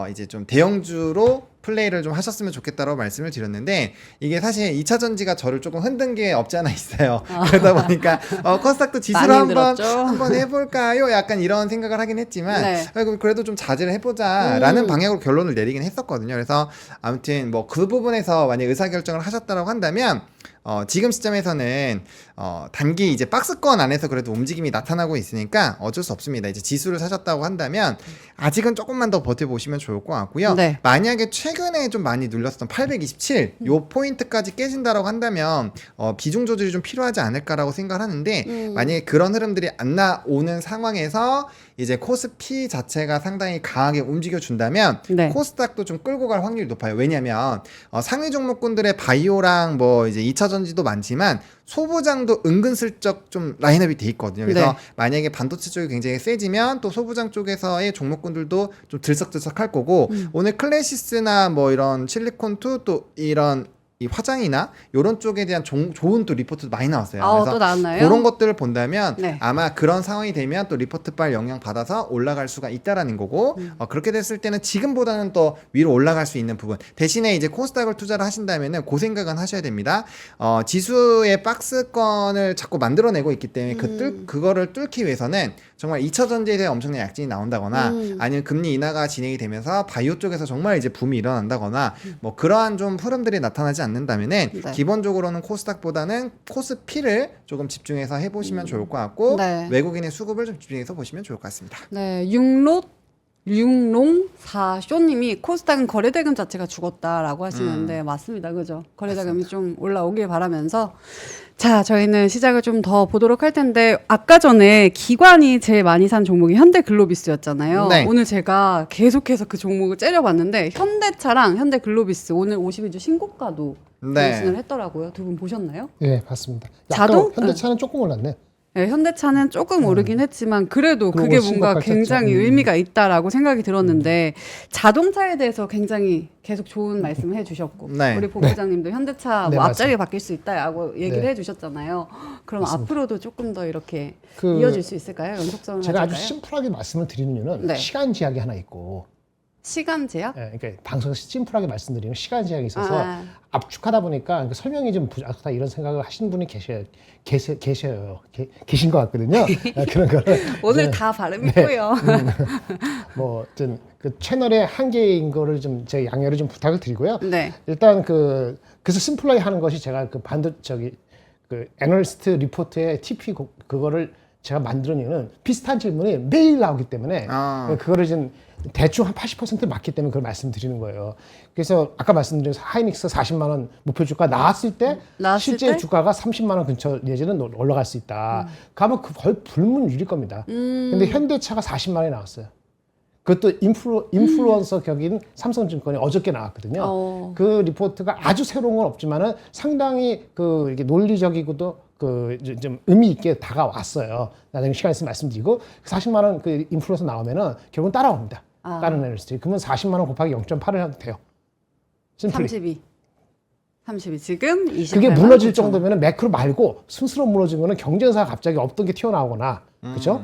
이제 좀 대형주로 플레이를 좀 하셨으면 좋겠다고 말씀을 드렸는데 이게 사실 2차 전지가 저를 조금 흔든 게 없지 않아 있어요. 그러다 보니까 코스닥도 지수로 한번 해볼까요? 약간 이런 생각을 하긴 했지만 그래도 좀 자제를 해보자라는 방향으로 결론을 내리긴 했었거든요. 그래서 아무튼 뭐 그 부분에서 만약 의사결정을 하셨다고 한다면 지금 시점에서는 단기 이제 박스권 안에서 그래도 움직임이 나타나고 있으니까 어쩔 수 없습니다. 이제 지수를 사셨다고 한다면 아직은 조금만 더 버텨보시면 좋을 것 같고요. 만약에 최근에 좀 많이 눌렸던 827 요 포인트까지 깨진다라고 한다면 비중 조절이 좀 필요하지 않을까라고 생각하는데 만약에 그런 흐름들이 안 나오는 상황에서 이제 코스피 자체가 상당히 강하게 움직여 준다면 코스닥도 좀 끌고 갈 확률이 높아요. 왜냐하면 상위 종목군들의 바이오랑 뭐 이제 2차 전지도 많지만 소부장도 은근슬쩍 좀 라인업이 돼 있거든요. 그래서 만약에 반도체 쪽이 굉장히 세지면 또 소부장 쪽에서의 종목군들도 좀 들썩들썩할 거고 오늘 클래시스나 뭐 이런 실리콘2 또 이런 이 화장이나 이런 쪽에 대한 좋은 또 리포트도 많이 나왔어요. 그래서 또 나왔나요? 그런 것들을 본다면 아마 그런 상황이 되면 또 리포트빨 영향 받아서 올라갈 수가 있다라는 거고 그렇게 됐을 때는 지금보다는 또 위로 올라갈 수 있는 부분 대신에 이제 코스닥을 투자를 하신다면은 그 생각은 하셔야 됩니다. 지수의 박스권을 자꾸 만들어내고 있기 때문에 그거를 뚫기 위해서는 정말 2차 전지에 대한 엄청난 약진이 나온다거나 아니면 금리 인하가 진행이 되면서 바이오 쪽에서 정말 이제 붐이 일어난다거나 뭐 그러한 좀 흐름들이 나타나지 않는다면은 기본적으로는 코스닥보다는 코스피를 조금 집중해서 해보시면 좋을 것 같고 외국인의 수급을 좀 집중해서 보시면 좋을 것 같습니다. 네, 융롱사쇼님이 코스닥은 거래대금 자체가 죽었다라고 하시는데 맞습니다. 그죠? 거래대금이 좀 올라오길 바라면서 자, 저희는 시작을 좀 더 보도록 할 텐데 아까 전에 기관이 제일 많이 산 종목이 현대글로비스였잖아요. 오늘 제가 계속해서 그 종목을 째려봤는데 현대차랑 현대글로비스 오늘 52주 신고가도更新을 했더라고요. 두 분 보셨나요? 네, 봤습니다. 자동? 현대차는 조금 올랐네. 네, 현대차는 조금 오르긴 했지만 그래도 그게 뭔가 굉장히 의미가 있다라고 생각이 들었는데 자동차에 대해서 굉장히 계속 좋은 말씀을 해주셨고 우리 본부장님도 현대차 뭐 앞자리가 바뀔 수 있다라고 얘기를 해주셨잖아요. 그럼 맞습니다. 앞으로도 조금 더 이렇게 이어질 수 있을까요? 연속성을 제가 가질까요? 아주 심플하게 말씀을 드리는 이유는 시간 제약이 하나 있고 시간 제약? 네, 그러니까 방송에서 심플하게 말씀드리면 시간 제약이 있어서 압축하다 보니까 설명이 좀 부족하다 이런 생각을 하시는 분이 계신 것 같거든요. 그런 거를 오늘 다 발음 있고요. 뭐 그 채널의 한계인 거를 좀 제가 양해를 좀 부탁을 드리고요. 일단 그래서 심플하게 하는 것이 제가 그 애널리스트 리포트의 TP 그거를 제가 만드는 이유는 비슷한 질문이 매일 나오기 때문에 그거를 좀 대충 한 80% 맞기 때문에 그걸 말씀드리는 거예요. 그래서 아까 말씀드린 하이닉스 40만 원 목표 주가 나왔을 때 실제 주가가 30만 원 근처 내지는 올라갈 수 있다. 그러면 거의 불문율일 겁니다. 근데 현대차가 40만 원이 나왔어요. 그것도 인플루언서 격인 삼성증권이 어저께 나왔거든요. 그 리포트가 아주 새로운 건 없지만은 상당히 이게 논리적이고도 좀 의미 있게 다가왔어요. 나중에 시간 있으면 말씀드리고 40만 원 그 인플루언서 나오면은 결국은 따라옵니다. 다른 애널리스트. 그러면 40만 원 곱하기 0.8을 해도 돼요. 심플리. 32 지금 28만 그게 무너질 9천. 정도면은 매크로 말고 스스로 무너지면은 경쟁사가 갑자기 없던 게 튀어나오거나 그렇죠?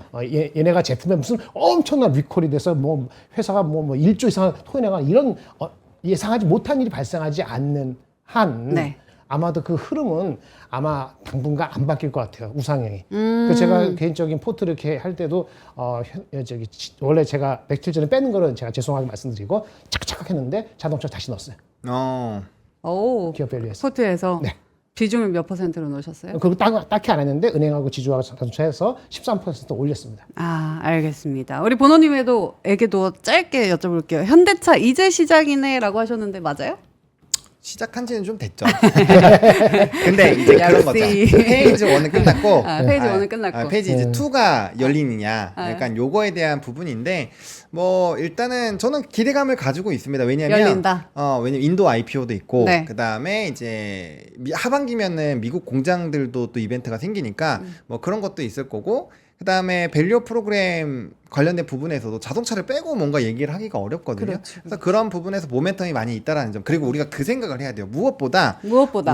얘네가 제품에 무슨 엄청난 리콜이 돼서 뭐 회사가 뭐 1조 이상 토해내거나 이런 예상하지 못한 일이 발생하지 않는 한 네. 아마도 그 흐름은 아마 당분간 안 바뀔 것 같아요. 우상향이. 그 제가 개인적인 포트 이렇게 할 때도 원래 제가 며칠 전에 빼는 거는 제가 죄송하게 말씀드리고 착착 했는데 자동차 다시 넣었어요. 오. 기업 밸류에서. 포트에서 네. 비중을 몇 %로 넣으셨어요? 그거 딱히 안 했는데 은행하고 지주하고 자동차에서 13% 올렸습니다. 아, 알겠습니다. 우리 본호님에게도 짧게 여쭤볼게요. 현대차 이제 시작이네라고 하셨는데 맞아요? 시작한 지는 좀 됐죠. 근데 이제 그런 거죠. 페이지 1은 끝났고 페이지 1은 끝났고. 페이지 이제 2가 열리느냐 약간 요거에 대한 부분인데 뭐 일단은 저는 기대감을 가지고 있습니다. 왜냐면 열린다. 왜냐면 인도 IPO도 있고 네. 그다음에 이제 하반기면은 미국 공장들도 또 이벤트가 생기니까 뭐 그런 것도 있을 거고 그다음에 밸류 프로그램 관련된 부분에서도 자동차를 빼고 뭔가 얘기를 하기가 어렵거든요. 그렇죠. 그래서 그런 부분에서 모멘텀이 많이 있다라는 점. 그리고 우리가 그 생각을 해야 돼요. 무엇보다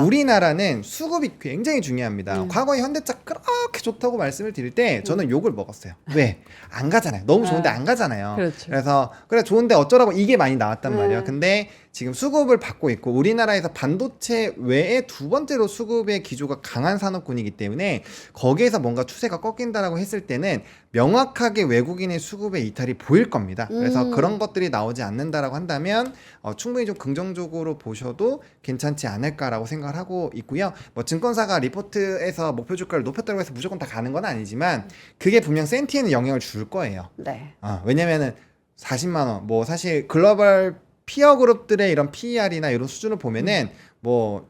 우리나라는 수급이 굉장히 중요합니다. 과거에 현대차 그렇게 좋다고 말씀을 드릴 때 저는 욕을 먹었어요. 왜? 안 가잖아요. 너무 좋은데 안 가잖아요. 그렇죠. 그래서 그래 좋은데 어쩌라고 이게 많이 나왔단 말이에요. 근데 지금 수급을 받고 있고 우리나라에서 반도체 외에 두 번째로 수급의 기조가 강한 산업군이기 때문에 거기에서 뭔가 추세가 꺾인다라고 했을 때는 명확하게 외국인의 수급의 이탈이 보일 겁니다. 그래서 그런 것들이 나오지 않는다라고 한다면 충분히 좀 긍정적으로 보셔도 괜찮지 않을까라고 생각을 하고 있고요. 뭐 증권사가 리포트에서 목표 주가를 높였다고 해서 무조건 다 가는 건 아니지만 그게 분명 센티에는 영향을 줄 거예요. 네. 왜냐면은 40만 원, 뭐 사실 글로벌 피어 그룹들의 이런 PER이나 이런 수준을 보면은 뭐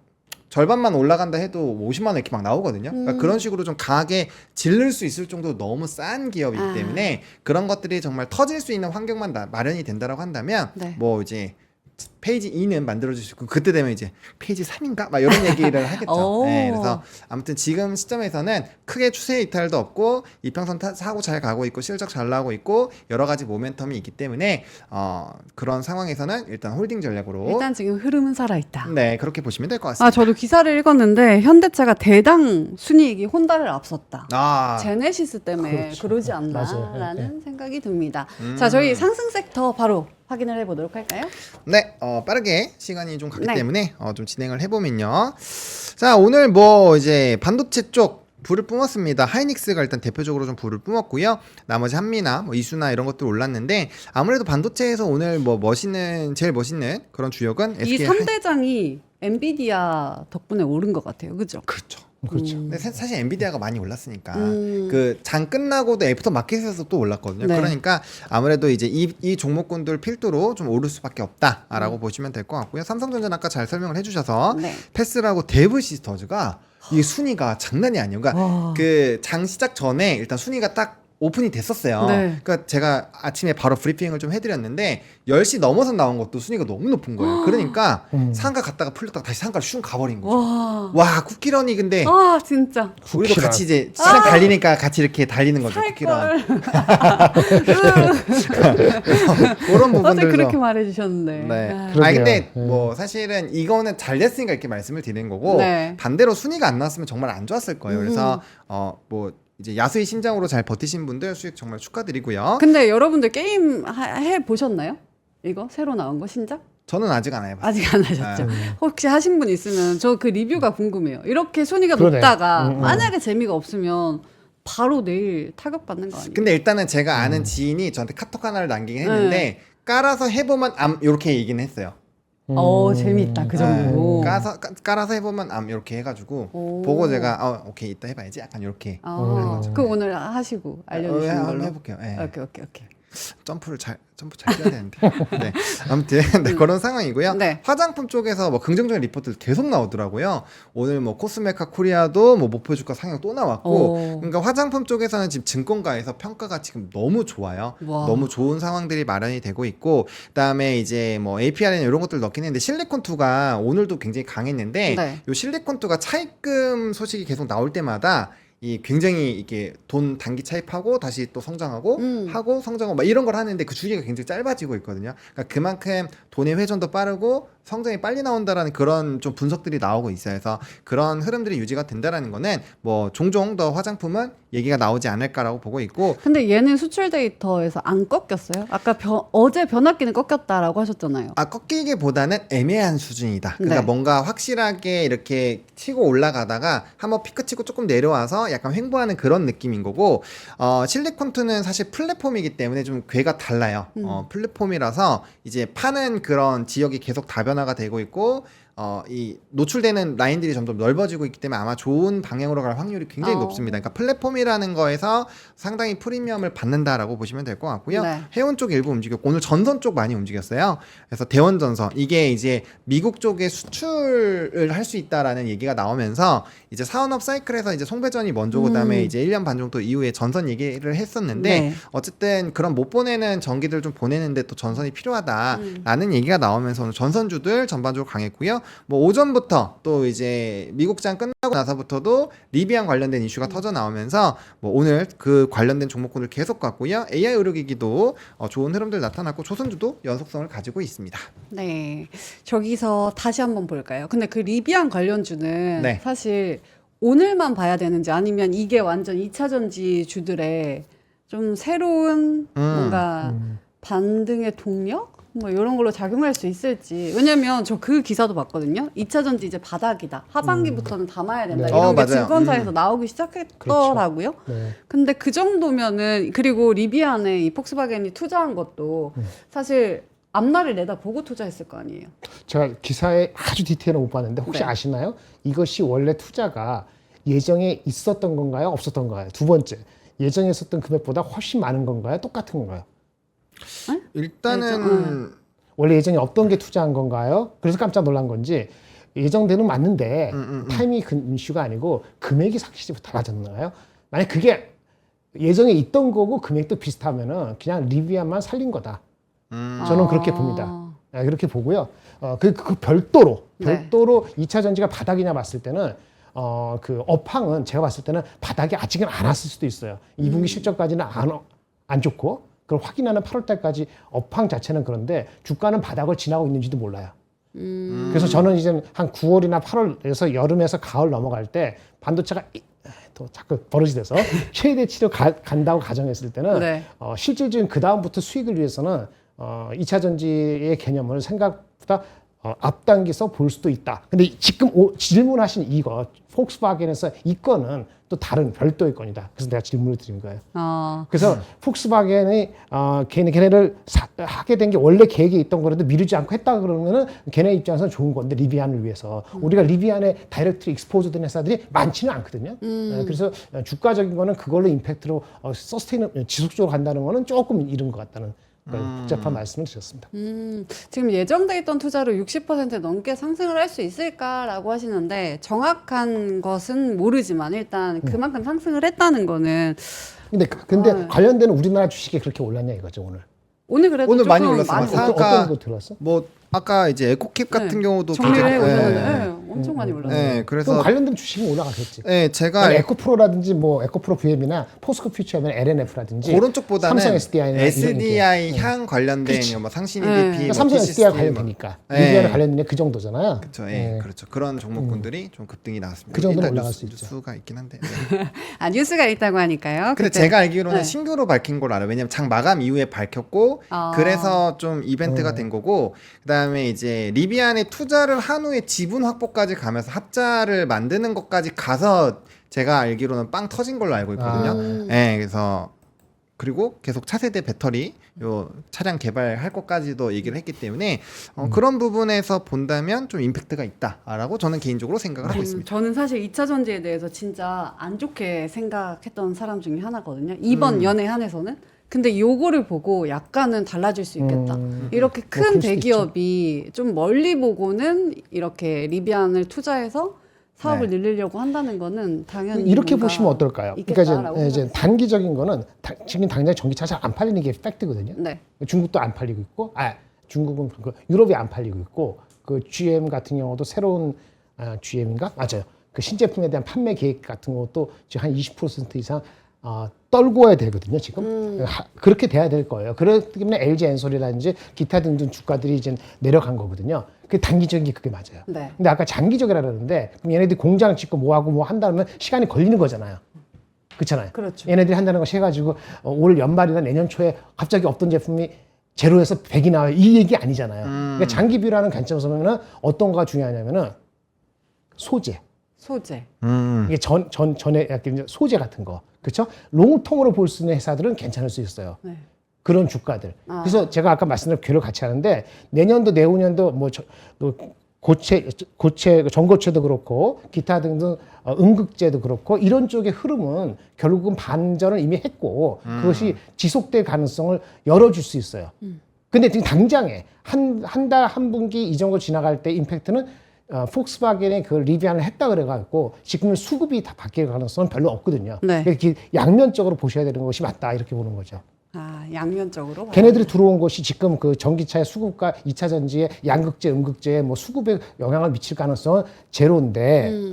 절반만 올라간다 해도 50만 원 이렇게 막 나오거든요. 그러니까 그런 식으로 좀 강하게 질를 수 있을 정도로 너무 싼 기업이기 때문에 그런 것들이 정말 터질 수 있는 환경만 마련이 된다라고 한다면 네. 뭐 이제 페이지 2는 만들어주시고 그때 되면 이제 페이지 3인가? 막 이런 얘기를 하겠죠. 네, 그래서 아무튼 지금 시점에서는 크게 추세 이탈도 없고 이평선 사고 잘 가고 있고 실적 잘 나오고 있고 여러 가지 모멘텀이 있기 때문에 그런 상황에서는 일단 홀딩 전략으로 일단 지금 흐름은 살아있다. 네 그렇게 보시면 될 것 같습니다. 저도 기사를 읽었는데 현대차가 대당 순이익이 혼다를 앞섰다. 제네시스 때문에 그렇죠. 그러지 맞아요. 않나라는 생각이 듭니다. 자, 저희 상승 섹터 바로 확인을 해보도록 할까요? 네, 빠르게 시간이 좀 가기 네. 때문에 좀 진행을 해보면요. 자, 오늘 뭐 이제 반도체 쪽 불을 뿜었습니다. 하이닉스가 일단 대표적으로 좀 불을 뿜었고요. 나머지 한미나 뭐 이수나 이런 것들 올랐는데 아무래도 반도체에서 오늘 뭐 제일 멋있는 그런 주역은 이 SK 3대장이 엔비디아 덕분에 오른 것 같아요. 그죠? 그렇죠. 그렇죠. 근데 사실 엔비디아가 많이 올랐으니까 그 장 끝나고도 애프터 마켓에서 또 올랐거든요. 네. 그러니까 아무래도 이제 이 종목군들 필두로 좀 오를 수밖에 없다라고 보시면 될 것 같고요. 삼성전자는 아까 잘 설명을 해주셔서 네. 패스라고 데브 시스터즈가 이 순위가 장난이 아니에요. 그러니까 그 장 시작 전에 일단 순위가 딱 오픈이 됐었어요. 네. 그러니까 제가 아침에 바로 브리핑을 좀 해드렸는데 10시 넘어서 나온 것도 순위가 너무 높은 거예요. 그러니까 상가 갔다가 풀렸다가 다시 상가를 슝 가버린 거죠. 와 쿠키런이 근데 진짜. 우리도 같이 이제 시장 달리니까 같이 이렇게 달리는 거죠. 쿠키런. 그런 어제 부분들도 그렇게 말해주셨는데. 네. 그러게요. 근데 뭐 사실은 이거는 잘 됐으니까 이렇게 말씀을 드리는 거고 네. 반대로 순위가 안 나왔으면 정말 안 좋았을 거예요. 그래서 뭐 이제 야수의 심장으로 잘 버티신 분들 수익 정말 축하드리고요. 근데 여러분들 게임 해보셨나요? 이거 새로 나온 거 신작? 저는 아직 안 해봤어요. 아직 안 하셨죠? 혹시 하신 분 있으면 저 그 리뷰가 궁금해요. 이렇게 순위가 그러네. 높다가 만약에 재미가 없으면 바로 내일 타격받는 거 아니에요? 근데 일단은 제가 아는 지인이 저한테 카톡 하나를 남기긴 했는데 깔아서 해보면 이렇게 얘기는 했어요. 재밌다 그 정도로. 깔아서 해보면 이렇게 해가지고 오. 보고 제가 오케이 이따 해봐야지 약간 이렇게 그 오늘 하시고 알려주시는 걸로. 한번 해볼게요. 네. 오케이. 점프 잘 뛰어야 되는데. 네. 아무튼 네, 그런 상황이고요. 네. 화장품 쪽에서 뭐 긍정적인 리포트들 계속 나오더라고요. 오늘 뭐 코스메카 코리아도 뭐 목표 주가 상향 또 나왔고, 그러니까 화장품 쪽에서는 지금 증권가에서 평가가 지금 너무 좋아요. 와. 너무 좋은 상황들이 마련이 되고 있고, 그다음에 이제 뭐 APR이나 이런 것들 넣긴 했는데 실리콘2가 오늘도 굉장히 강했는데, 네. 요 실리콘2가 차입금 소식이 계속 나올 때마다 이 굉장히 이게 돈 단기 차입하고 다시 또 성장하고 하고 성장하고 막 이런 걸 하는데 그 주기가 굉장히 짧아지고 있거든요. 그러니까 그만큼 돈의 회전도 빠르고 성장이 빨리 나온다라는 그런 좀 분석들이 나오고 있어요. 그래서 그런 흐름들이 유지가 된다라는 거는 뭐 종종 더 화장품은 얘기가 나오지 않을까라고 보고 있고. 근데 얘는 수출 데이터에서 안 꺾였어요? 아까 어제 변압기는 꺾였다라고 하셨잖아요. 꺾이기보다는 애매한 수준이다. 그러니까 네. 뭔가 확실하게 이렇게 치고 올라가다가 한번 피크 치고 조금 내려와서 약간 횡보하는 그런 느낌인 거고, 실리콘투는 사실 플랫폼이기 때문에 좀 궤가 달라요. 플랫폼이라서 이제 파는 그런 지역이 계속 다변화가 되고 있고, 이 노출되는 라인들이 점점 넓어지고 있기 때문에 아마 좋은 방향으로 갈 확률이 굉장히 높습니다. 그러니까 플랫폼이라는 거에서 상당히 프리미엄을 받는다라고 보시면 될 것 같고요. 네. 해운 쪽 일부 움직였고 오늘 전선 쪽 많이 움직였어요. 그래서 대원전선 이게 이제 미국 쪽에 수출을 할 수 있다라는 얘기가 나오면서 이제 사원업 사이클에서 이제 송배전이 먼저고 그다음에 이제 1년 반 정도 이후에 전선 얘기를 했었는데 네. 어쨌든 그런 못 보내는 전기들 좀 보내는데 또 전선이 필요하다라는 얘기가 나오면서 오늘 전선주들 전반적으로 강했고요. 뭐 오전부터 또 이제 미국장 끝나고 나서부터도 리비안 관련된 이슈가 터져 나오면서 뭐 오늘 그 관련된 종목군을 계속 갔고요. AI 의료기기도 좋은 흐름들 나타났고 조선주도 연속성을 가지고 있습니다. 네. 저기서 다시 한번 볼까요? 근데 그 리비안 관련주는 네. 사실 오늘만 봐야 되는지 아니면 이게 완전 2차 전지 주들의 좀 새로운 뭔가 반등의 동력? 뭐 이런 걸로 작용할 수 있을지. 왜냐면 저 그 기사도 봤거든요. 2차 전지 이제 바닥이다. 하반기부터는 담아야 된다. 네. 이런 게 맞아요. 증권사에서 나오기 시작했더라고요. 네. 근데 그 정도면은 그리고 리비안에 이 폭스바겐이 투자한 것도 사실 앞날을 내다보고 투자했을 거 아니에요. 제가 기사에 아주 디테일은 못 봤는데 혹시 네. 아시나요? 이것이 원래 투자가 예정에 있었던 건가요? 없었던 건가요? 두 번째, 예정에 있었던 금액보다 훨씬 많은 건가요? 똑같은 건가요? 일단은 원래 예정에 없던 게 투자한 건가요? 그래서 깜짝 놀란 건지 예정대로 맞는데 타이밍이 그 이슈가 아니고 금액이 확실히 달라졌나요? 만약 그게 예정에 있던 거고 금액도 비슷하면은 그냥 리비안만 살린 거다. 저는 그렇게 봅니다. 네, 그렇게 보고요. 그 별도로 네. 2차 전지가 바닥이냐 봤을 때는 그 업황은 제가 봤을 때는 바닥이 아직은 안 왔을 수도 있어요. 2분기 실적까지는 안 좋고 그걸 확인하는 8월 달까지 업황 자체는 그런데 주가는 바닥을 지나고 있는지도 몰라요. 그래서 저는 이제 한 9월이나 8월에서 여름에서 가을 넘어갈 때 반도체가 또 자꾸 버릇이 돼서 최대치로 간다고 가정했을 때는 네. 실질적인 그 다음부터 수익을 위해서는 2차 전지의 개념을 생각보다 앞당겨서 볼 수도 있다. 근데 지금 질문하신 이거 폭스바겐에서 이 건은 또 다른 별도의 건이다. 그래서 내가 질문을 드린 거예요. 그래서 폭스바겐이 걔네를 하게 된 게 원래 계획에 있던 거라도 미루지 않고 했다 그러면은 걔네 입장에서는 좋은 건데 리비안을 위해서 우리가 리비안에 다이렉트 익스포즈된 회사들이 많지는 않거든요. 그래서 주가적인 거는 그걸로 임팩트로 서스테이너 지속적으로 간다는 거는 조금 이른 것 같다는 복잡한 말씀을 드렸습니다. 지금 예정돼 있던 투자로 60% 넘게 상승을 할 수 있을까라고 하시는데 정확한 것은 모르지만 일단 그만큼 상승을 했다는 거는 근데 관련된 우리나라 주식이 그렇게 올랐냐 이거죠 오늘. 오늘 그래도 오늘 많이 조금 올랐어요. 어떤 거 들어왔어? 뭐 아까 이제 에코캡 같은 경우도 정리를 해 보자- 오셨는데 엄청 많이 올랐어요. 네, 그럼 그래서 관련된 주식이 올라가겠지. 네, 제가 에코프로라든지 뭐 에코프로 VM이나 포스코 퓨처면 LNF라든지 그런 쪽보다는 삼성 SDI나 SDI 향 관련된 뭐 상신 EDP, 뭐 삼성 SDI T시스템, 관련되니까 네. 리비안에 관련된 게 그 정도잖아요. 그렇죠. 예, 그렇죠. 그런 종목군들이 좀 급등이 나왔습니다. 그 정도는 일단 올라갈 수 있죠. 뉴스가 있긴 한데. 네. 뉴스가 있다고 하니까요. 근데 그때- 제가 알기로는 네. 신규로 밝힌 걸로 알아요. 왜냐면 장 마감 이후에 밝혔고 그래서 좀 이벤트가 된 거고 그다음에 이제 리비안에 투자를 한 후에 지분 확보까지 가면서 합자를 만드는 것까지 가서 제가 알기로는 빵 터진 걸로 알고 있거든요. 예, 그래서 그리고 계속 차세대 배터리 요 차량 개발할 것까지도 얘기를 했기 때문에 그런 부분에서 본다면 좀 임팩트가 있다라고 저는 개인적으로 생각을 하고 있습니다. 저는 사실 2차 전지에 대해서 진짜 안 좋게 생각했던 사람 중에 하나거든요. 이번 연에 한해서는. 근데 요거를 보고 약간은 달라질 수 있겠다. 이렇게 큰 그럴 수도 대기업이 좀 멀리 보고는 이렇게 리비안을 투자해서 사업을 늘리려고 한다는 거는 당연히 이렇게 뭔가 보시면 어떨까요? 있겠다라고 그러니까 이제 단기적인 거는 지금 당장 전기차 잘 안 팔리는 게 팩트거든요. 네. 중국도 안 팔리고 있고, 중국은 유럽이 안 팔리고 있고, 그 GM 같은 경우도 새로운 GM인가? 맞아요. 그 신제품에 대한 판매 계획 같은 것도 지금 한 20% 이상 떨궈야 되거든요, 지금. 그렇게 돼야 될 거예요. 그렇기 때문에 LG 엔솔이라든지 기타 등등 주가들이 이제 내려간 거거든요. 그게 단기적인 게 그게 맞아요. 네. 근데 아까 장기적이라 그러는데, 그럼 얘네들이 공장 짓고 뭐하고 뭐 한다면 시간이 걸리는 거잖아요. 그렇잖아요. 그렇죠. 얘네들이 한다는 것이 해가지고 올 연말이나 내년 초에 갑자기 없던 제품이 제로에서 100이 나와요. 이 얘기 아니잖아요. 그러니까 장기 비유라는 관점에서 보면은 어떤 거가 중요하냐면은 소재. 이게 전에 약간 소재 같은 거. 그렇죠? 롱통으로 볼 수 있는 회사들은 괜찮을 수 있어요. 네. 그런 주가들. 그래서 제가 아까 말씀드린 괴를 같이 하는데 내년도 내후년도 전고체도 그렇고 기타 등등 음극재도 그렇고 이런 쪽의 흐름은 결국은 반전을 이미 했고 그것이 지속될 가능성을 열어줄 수 있어요. 근데 지금 당장에 한 달 한 분기 이 정도 지나갈 때 임팩트는 폭스바겐이 그 리비안을 했다 그래가지고 지금은 수급이 다 바뀔 가능성은 별로 없거든요. 네. 이렇게 양면적으로 보셔야 되는 것이 맞다 이렇게 보는 거죠. 양면적으로. 걔네들이 들어온 것이 지금 그 전기차의 수급과 2차 전지의 양극재, 음극재의 뭐 수급에 영향을 미칠 가능성은 제로인데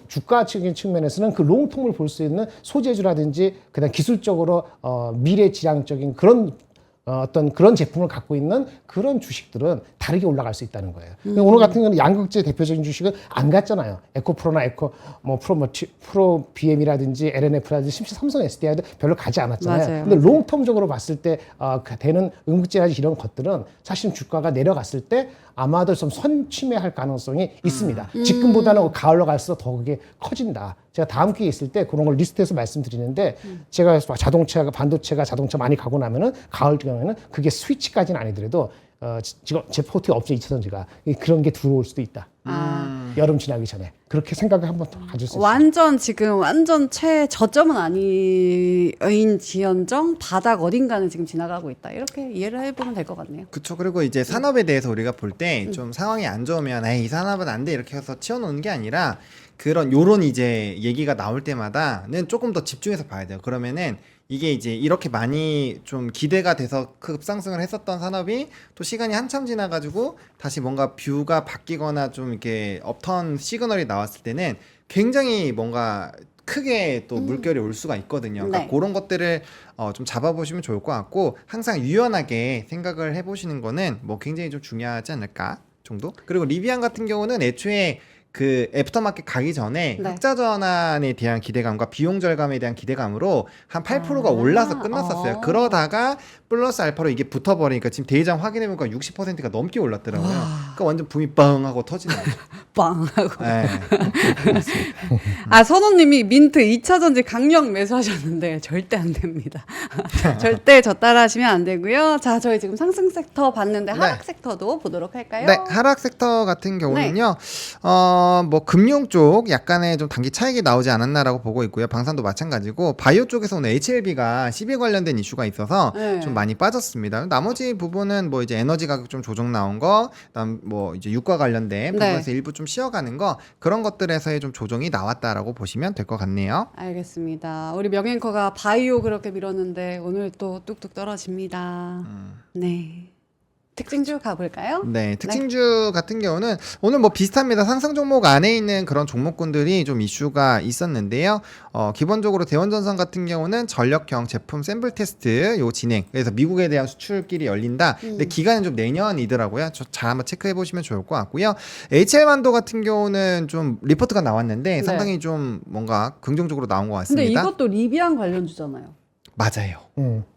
주가적인 측면에서는 그 롱통을 볼 수 있는 소재주라든지 그다음 기술적으로 미래지향적인 그런 어떤 그런 제품을 갖고 있는 그런 주식들은 다르게 올라갈 수 있다는 거예요. 오늘 같은 경우는 양극재 대표적인 주식은 안 갔잖아요. 에코프로나 프로 BM이라든지 LNF라든지 심지어 삼성 SDI도 별로 가지 않았잖아요. 맞아요. 근데 롱텀적으로 봤을 때 되는 음극재라든지 이런 것들은 사실 주가가 내려갔을 때 아마도 좀 선취매할 가능성이 있습니다. 지금보다는 가을로 갈수록 더 그게 커진다. 제가 다음 기회에 있을 때 그런 걸 리스트해서 말씀드리는데 제가 반도체가 자동차 많이 가고 나면은 가을 경우에는 그게 스위치까지는 아니더라도 지금 제 포트에 없죠 2차전지가 그런 게 들어올 수도 있다. 여름 지나기 전에 그렇게 생각을 한번 더 가질 수 있어요. 지금 완전 최저점은 아닌 지연정 바닥 어딘가는 지금 지나가고 있다. 이렇게 이해를 해보면 될 것 같네요. 그렇죠. 그리고 이제 산업에 대해서 우리가 볼 때 좀 상황이 안 좋으면 이 산업은 안 돼 이렇게 해서 치워놓는 게 아니라 요런 이제 얘기가 나올 때마다는 조금 더 집중해서 봐야 돼요. 그러면은 이게 이제 이렇게 많이 좀 기대가 돼서 급상승을 했었던 산업이 또 시간이 한참 지나가지고 다시 뭔가 뷰가 바뀌거나 좀 이렇게 업턴 시그널이 나왔을 때는 굉장히 뭔가 크게 또 물결이 올 수가 있거든요. 그러니까 네. 그런 것들을 좀 잡아보시면 좋을 것 같고 항상 유연하게 생각을 해보시는 거는 뭐 굉장히 좀 중요하지 않을까 정도? 그리고 리비안 같은 경우는 애초에 그 애프터마켓 가기 전에 네. 흑자 전환에 대한 기대감과 비용 절감에 대한 기대감으로 한 8%가 올라서 끝났었어요. 그러다가 플러스 알파로 이게 붙어버리니까 지금 대장 확인해보니까 60%가 넘게 올랐더라고요. 그러니까 완전 붐이 빵 하고 터지는 거죠. 빵 하고. 네. 선호님이 민트 2차 전지 강력 매수하셨는데 절대 안 됩니다. 절대 저 따라 하시면 안 되고요. 자, 저희 지금 상승 섹터 봤는데 하락 섹터도 보도록 할까요? 네, 하락 섹터 같은 경우는요, 뭐 금융 쪽 약간의 좀 단기 차익이 나오지 않았나라고 보고 있고요. 방산도 마찬가지고 바이오 쪽에서 오늘 HLB가 12 관련된 이슈가 있어서 네. 좀 많이 빠졌습니다. 나머지 부분은 뭐 이제 에너지 가격 좀 조정 나온 거, 그다음 뭐 이제 유가 관련된 부분에서 일부 좀 쉬어가는 거 그런 것들에서의 좀 조정이 나왔다라고 보시면 될 것 같네요. 알겠습니다. 우리 명앵커가 바이오 그렇게 밀었는데 오늘 또 뚝뚝 떨어집니다. 네. 특징주 가볼까요? 네, 특징주 같은 경우는 오늘 뭐 비슷합니다. 상승 종목 안에 있는 그런 종목군들이 좀 이슈가 있었는데요. 기본적으로 대원전선 같은 경우는 전력형 제품 샘플 테스트 요 진행. 그래서 미국에 대한 수출길이 열린다. 근데 기간은 좀 내년이더라고요. 잘 한번 체크해 보시면 좋을 것 같고요. HL만도 같은 경우는 좀 리포트가 나왔는데 상당히 좀 뭔가 긍정적으로 나온 것 근데 같습니다. 이것도 리비안 관련주잖아요. 맞아요.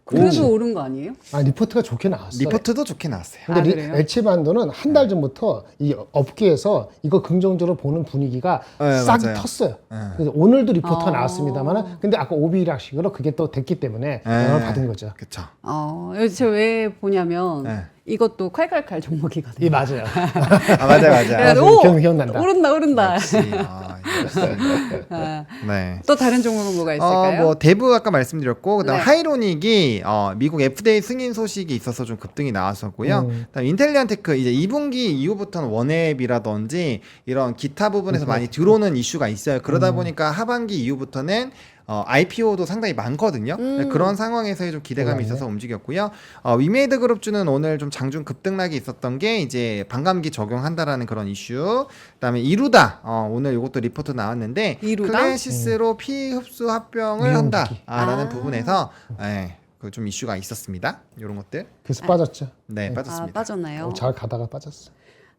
그래서 오른 거 아니에요? 아, 리포트가 좋게 나왔어요. 리포트도 좋게 나왔어요. 근데 아, 그래요? 액체 반도는 한 달 전부터 이 업계에서 이거 긍정적으로 보는 분위기가 네, 싹 맞아요. 텄어요. 네. 그래서 오늘도 리포트가 어. 나왔습니다만, 근데 아까 오비락식으로 그게 또 됐기 때문에 영향을 받은 거죠. 그렇죠. 여기 제가 왜 보냐면 네. 이것도 칼칼칼 종목이거든요. 예, 맞아요. 아 맞아요, 맞아요. 그래서 맞아요. 기억난다. 오른다. 역시 이렇습니다. 아, 네. 또 다른 종목은 뭐가 있을까요? 뭐 대부 아까 말씀드렸고 그다음 네. 하이로닉이 미국 FDA 승인 소식이 있어서 좀 급등이 나왔었고요. 그다음 인텔리안테크 이제 2분기 이후부터는 원앱이라든지 이런 기타 부분에서 많이 들어오는 이슈가 있어요. 그러다 보니까 하반기 이후부터는 IPO도 상당히 많거든요. 그런 상황에서의 좀 기대감이 있어서 움직였고요. 위메이드 그룹주는 오늘 좀 장중 급등락이 있었던 게 이제 반감기 적용한다라는 그런 이슈. 그다음에 이루다 오늘 이것도 리포트 나왔는데 이루다? 클래시스로 피 흡수 합병을 미용기. 한다라는 부분에서 그 좀 이슈가 있었습니다. 이런 것들 그래서 빠졌죠. 네 아, 빠졌습니다. 빠졌나요? 잘 가다가 빠졌어.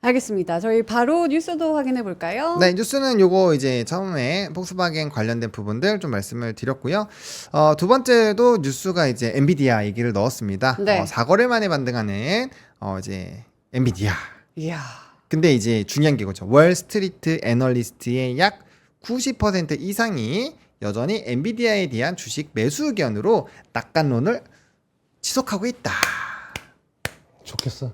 알겠습니다. 저희 바로 뉴스도 확인해 볼까요? 네, 뉴스는 요거 이제 처음에 폭스바겐 관련된 부분들 좀 말씀을 드렸고요. 두 번째도 뉴스가 이제 엔비디아 얘기를 넣었습니다. 네. 4거래 만에 반등하는 이제 엔비디아. 이야. 근데 이제 중요한 게 이거죠. 월스트리트 애널리스트의 약 90% 이상이 여전히 엔비디아에 대한 주식 매수 의견으로 낙관론을 지속하고 있다. 좋겠어.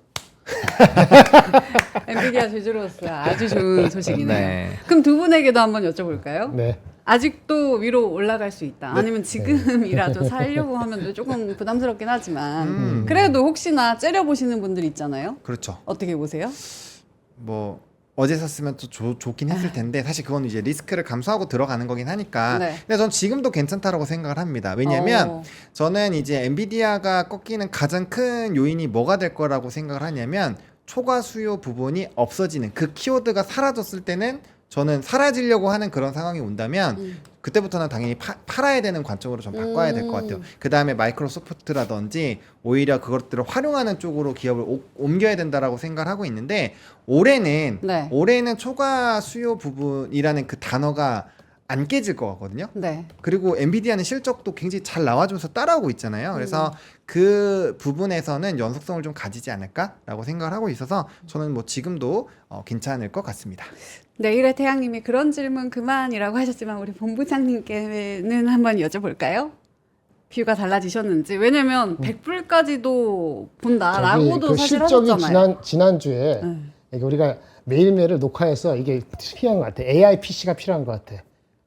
엔비디아 주주로서 아주 좋은 소식이네요. 네. 그럼 두 분에게도 한번 여쭤볼까요? 네. 아직도 위로 올라갈 수 있다. 아니면 지금이라도 살려고 하면 좀 부담스럽긴 하지만 그래도 혹시나 째려보시는 분들 있잖아요. 그렇죠. 어떻게 보세요? 뭐 어제 샀으면 또 좋긴 했을 텐데 사실 그건 이제 리스크를 감수하고 들어가는 거긴 하니까 네. 근데 전 지금도 괜찮다라고 생각을 합니다. 왜냐면 저는 이제 엔비디아가 꺾이는 가장 큰 요인이 뭐가 될 거라고 생각을 하냐면 초과 수요 부분이 없어지는 그 키워드가 사라졌을 때는 저는 사라지려고 하는 그런 상황이 온다면 그때부터는 당연히 팔아야 되는 관점으로 좀 바꿔야 될 것 같아요. 그 다음에 마이크로소프트라든지 오히려 그것들을 활용하는 쪽으로 기업을 옮겨야 된다라고 생각을 하고 있는데 올해는 네. 초과 수요 부분이라는 그 단어가 안 깨질 것 같거든요. 네. 그리고 엔비디아는 실적도 굉장히 잘 나와주면서 따라오고 있잖아요. 그래서 그 부분에서는 연속성을 좀 가지지 않을까라고 생각을 하고 있어서 저는 뭐 지금도 괜찮을 것 같습니다. 내일의 태양님이 그런 질문 그만이라고 하셨지만 우리 본부장님께는 한번 여쭤볼까요? 뷰가 달라지셨는지. 왜냐면 100불까지도 본다라고도 그 사실 실적이 하셨잖아요. 지난주에 이게 우리가 매일매일 녹화해서 이게 필요한 것 같아. AI PC가 필요한 것 같아.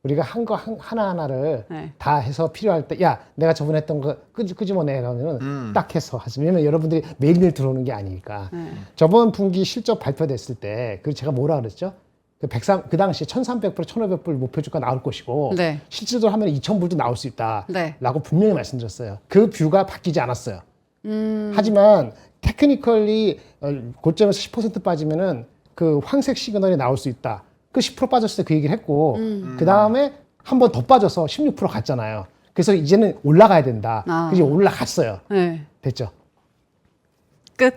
우리가 한 거 하나하나를 네. 다 해서 필요할 때, 야, 내가 저번에 했던 거 끄집어내. 그러면은 딱 해서 하지. 왜냐면 여러분들이 매일매일 들어오는 게 아니니까. 저번 분기 실적 발표됐을 때, 그 제가 뭐라 그랬죠? 그 당시에 1,300불, 1,500불 목표 주가 나올 것이고, 네. 실질적으로 하면 2,000불도 나올 수 있다. 네. 라고 분명히 말씀드렸어요. 그 뷰가 바뀌지 않았어요. 하지만 테크니컬리 고점에서 10% 빠지면은 그 황색 시그널이 나올 수 있다. 그 10% 빠졌을 때 그 얘기를 했고 그 다음에 한 번 더 빠져서 16% 갔잖아요. 그래서 이제는 올라가야 된다. 그래서 올라갔어요. 네. 됐죠? 끝.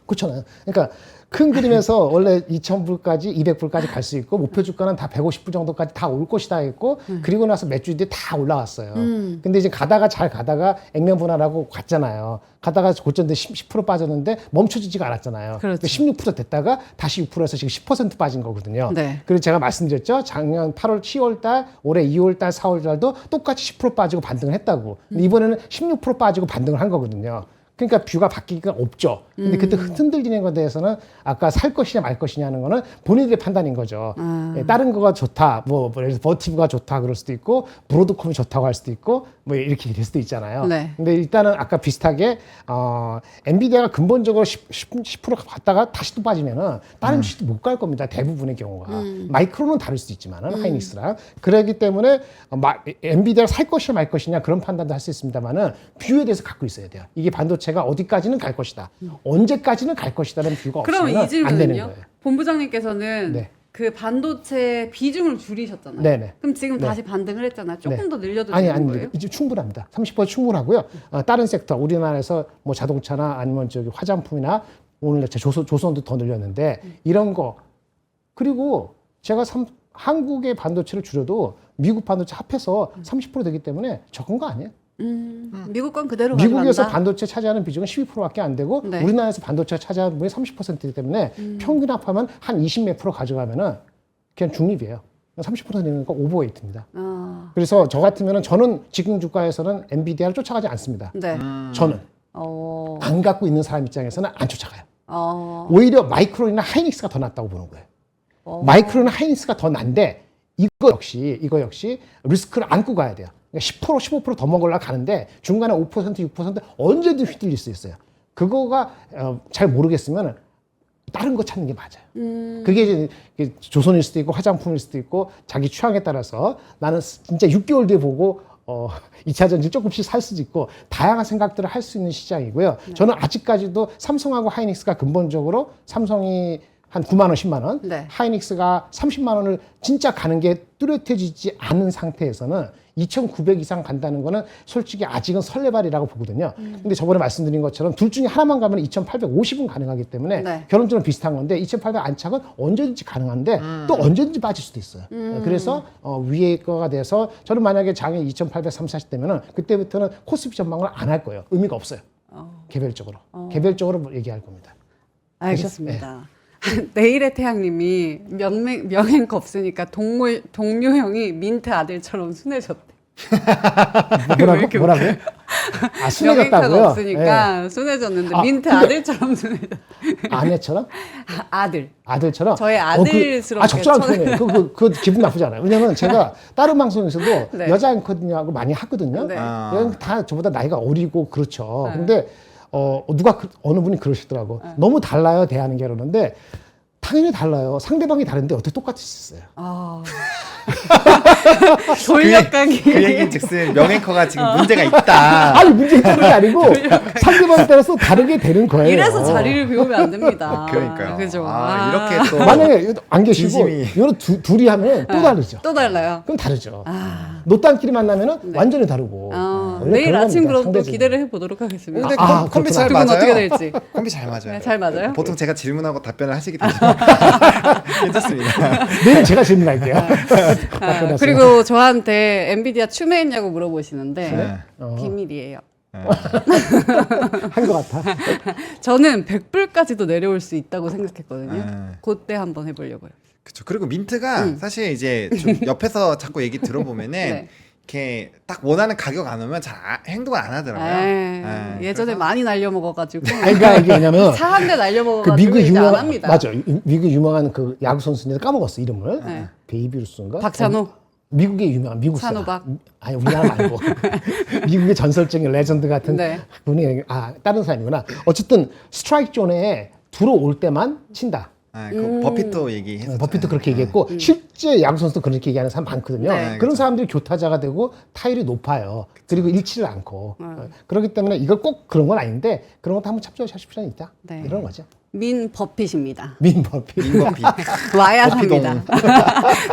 그렇잖아요. 그러니까 큰 그림에서 원래 2,000불까지 200불까지 갈 수 있고 목표 주가는 다 150불 정도까지 다 올 것이다 했고 그리고 나서 몇 주 뒤에 다 올라왔어요. 근데 이제 잘 가다가 액면 분할하고 갔잖아요. 가다가 고점대 10% 빠졌는데 멈춰지지가 않았잖아요. 그렇죠. 16% 됐다가 다시 6%에서 지금 10% 빠진 거거든요. 네. 그래서 제가 말씀드렸죠. 작년 8월, 10월 달, 올해 2월 달, 4월 달도 똑같이 10% 빠지고 반등을 했다고. 근데 이번에는 16% 빠지고 반등을 한 거거든요. 그러니까 뷰가 바뀌기가 없죠. 근데 그때 흔들리는 것에 대해서는 아까 살 것이냐 말 것이냐 하는 거는 본인들의 판단인 거죠. 예, 다른 거가 좋다, 뭐 예를 들어서 버티브가 좋다 그럴 수도 있고 브로드콤이 좋다고 할 수도 있고 뭐 이렇게 될 수도 있잖아요. 네. 근데 일단은 아까 비슷하게 엔비디아가 근본적으로 10% 갔다가 다시 또 빠지면은 다른 주식도 못 갈 겁니다. 대부분의 경우가. 마이크로는 다를 수도 있지만은 하이닉스랑 그렇기 때문에 엔비디아를 살 것이냐 말 것이냐 그런 판단도 할 수 있습니다만은 뷰에 대해서 갖고 있어야 돼요. 이게 반도체가 어디까지는 갈 것이다. 언제까지는 갈 것이다라는 뷰가 그럼 없으면 이 안 되는 질문은요? 거예요. 본부장님께서는 네. 그 반도체 비중을 줄이셨잖아요. 네네. 그럼 지금 다시 반등을 했잖아요. 조금 네. 더 늘려도 아니 되는 거예요? 이제 충분합니다. 30% 충분하고요. 다른 섹터 우리나라에서 뭐 자동차나 아니면 저기 화장품이나 오늘 조선도 더 늘렸는데 이런 거 그리고 제가 한국의 반도체를 줄여도 미국 반도체 합해서 30% 되기 때문에 적은 거 아니에요. 미국 건 그대로 미국에서 가져간다. 반도체 차지하는 비중은 12%밖에 안 되고 네. 우리나라에서 반도체 차지하는 분이 30%이기 때문에 평균 합하면 한 20몇 프로 가져가면은 그냥 중립이에요. 30% 되는 건 오버웨이트입니다. 그래서 저 같으면은 저는 지금 주가에서는 엔비디아를 쫓아가지 않습니다. 네. 저는 어. 안 갖고 있는 사람 입장에서는 안 쫓아가요. 어. 오히려 마이크론이나 하이닉스가 더 낫다고 보는 거예요. 마이크론이나 하이닉스가 더 난데 이거 역시 리스크를 안고 가야 돼요. 그러니까 10% 15%더 먹으려고 가는데 중간에 5% 6% 언제든 휘둘릴 수 있어요. 그거가 잘 모르겠으면 다른 거 찾는 게 맞아요. 그게 이제 조선일 수도 있고 화장품일 수도 있고 자기 취향에 따라서 나는 진짜 6개월 뒤에 보고 2차 전지 조금씩 살 수도 있고 다양한 생각들을 할 수 있는 시장이고요. 저는 아직까지도 삼성하고 하이닉스가 근본적으로 삼성이 한 9만 원, 10만 원, 네. 하이닉스가 30만 원을 진짜 가는 게 뚜렷해지지 않은 상태에서는 2,900 이상 간다는 거는 솔직히 아직은 설레발이라고 보거든요. 근데 저번에 말씀드린 것처럼 둘 중에 하나만 가면 2,850은 가능하기 때문에 네. 결론적으로 비슷한 건데 2,800 안착은 언제든지 가능한데 또 언제든지 빠질 수도 있어요. 그래서 위에 거가 돼서 저는 만약에 장에 2,800, 340 되면은 그때부터는 코스피 전망을 안 할 거예요. 의미가 없어요. 개별적으로. 개별적으로 얘기할 겁니다. 알겠습니다. 내일의 태양님이 명행거 없으니까 동료형이 민트 아들처럼 순해졌대. 뭐라고요? 명행가가 아, 순해졌다고요? 없으니까 순해졌는데 아, 민트 근데- 아들처럼 순해졌대. 아내처럼? 아들. 아들처럼? 저의 아들스럽게 적절한 표현이에요. 그 기분 나쁘지 않아요. 왜냐면 제가 다른 방송에서도 네. 여자 앵커들하고 많이 하거든요. 네. 그냥 다 저보다 나이가 어리고 그렇죠. 근데 누가 어느 분이 그러시더라고. 너무 달라요 대하는 게 그러는데 당연히 달라요. 상대방이 다른데 어떻게 똑같을 수 있어요? 돌려가기. 그 얘기는 즉슨 명앵커가 지금 문제가 있다. 아니 문제 있는 게 아니고 상대방에 따라서 다르게 되는 거예요. 이래서 자리를 비우면 안 됩니다. 그러니까요. 그죠. 이렇게 또 만약에 안 계시고 진심이. 이런 둘이 하면 또 다르죠. 또 달라요. 그럼 다르죠. 노딴끼리 만나면은 완전히 다르고. 원래 내일 그런 아침 겁니다, 그럼 또 상대적으로. 기대를 해보도록 하겠습니다. 근데 아, 컴비 그렇구나. 잘 두 분 맞아요. 어떻게 될지. 컴비 잘 맞아요. 네, 잘 맞아요? 보통 제가 질문하고 답변을 하시기 때문에 괜찮습니다. 내일은 제가 질문할게요. 그리고 저한테 엔비디아 추매했냐고 물어보시는데 네. 비밀이에요. 한 것 같아. 저는 100불까지도 내려올 수 있다고 생각했거든요. 네. 그때 한번 해보려고요. 그렇죠. 그리고 민트가 사실 이제 좀 옆에서 자꾸 얘기 들어보면은 네. 이렇게 딱 원하는 가격 안 오면 잘 행동을 안 하더라고요. 에이, 예전에 그래서 많이 날려먹어가지고 그러니까 이게 왜냐면 차 한 대 그 날려먹어가지고 미국 이제 안 유명한 합니다. 맞아. 미국 유명한 그 야구 선수인데 까먹었어 이름을. 네. 베이비루스인가? 박찬호. 미국의 유명한 미국 사람. 찬호박. 아니 우리나라 말고 미국의 전설적인 레전드 같은 네. 분이 다른 사람이구나. 어쨌든 스트라이크 존에 들어올 때만 친다. 그 버핏도 얘기했었잖아요. 버핏도 그렇게 얘기했고 실제 야구 선수도 그렇게 얘기하는 사람 많거든요. 네. 그런 그렇죠. 사람들이 교타자가 되고 타율이 높아요. 그리고 잃지를 않고 그렇기 때문에 이걸 꼭 그런 건 아닌데 그런 것도 한번 참조하실 필요는 있다. 네. 이런 거죠. 민 버핏입니다. 민 버핏. 민버핏. 와야 버핏동. 합니다.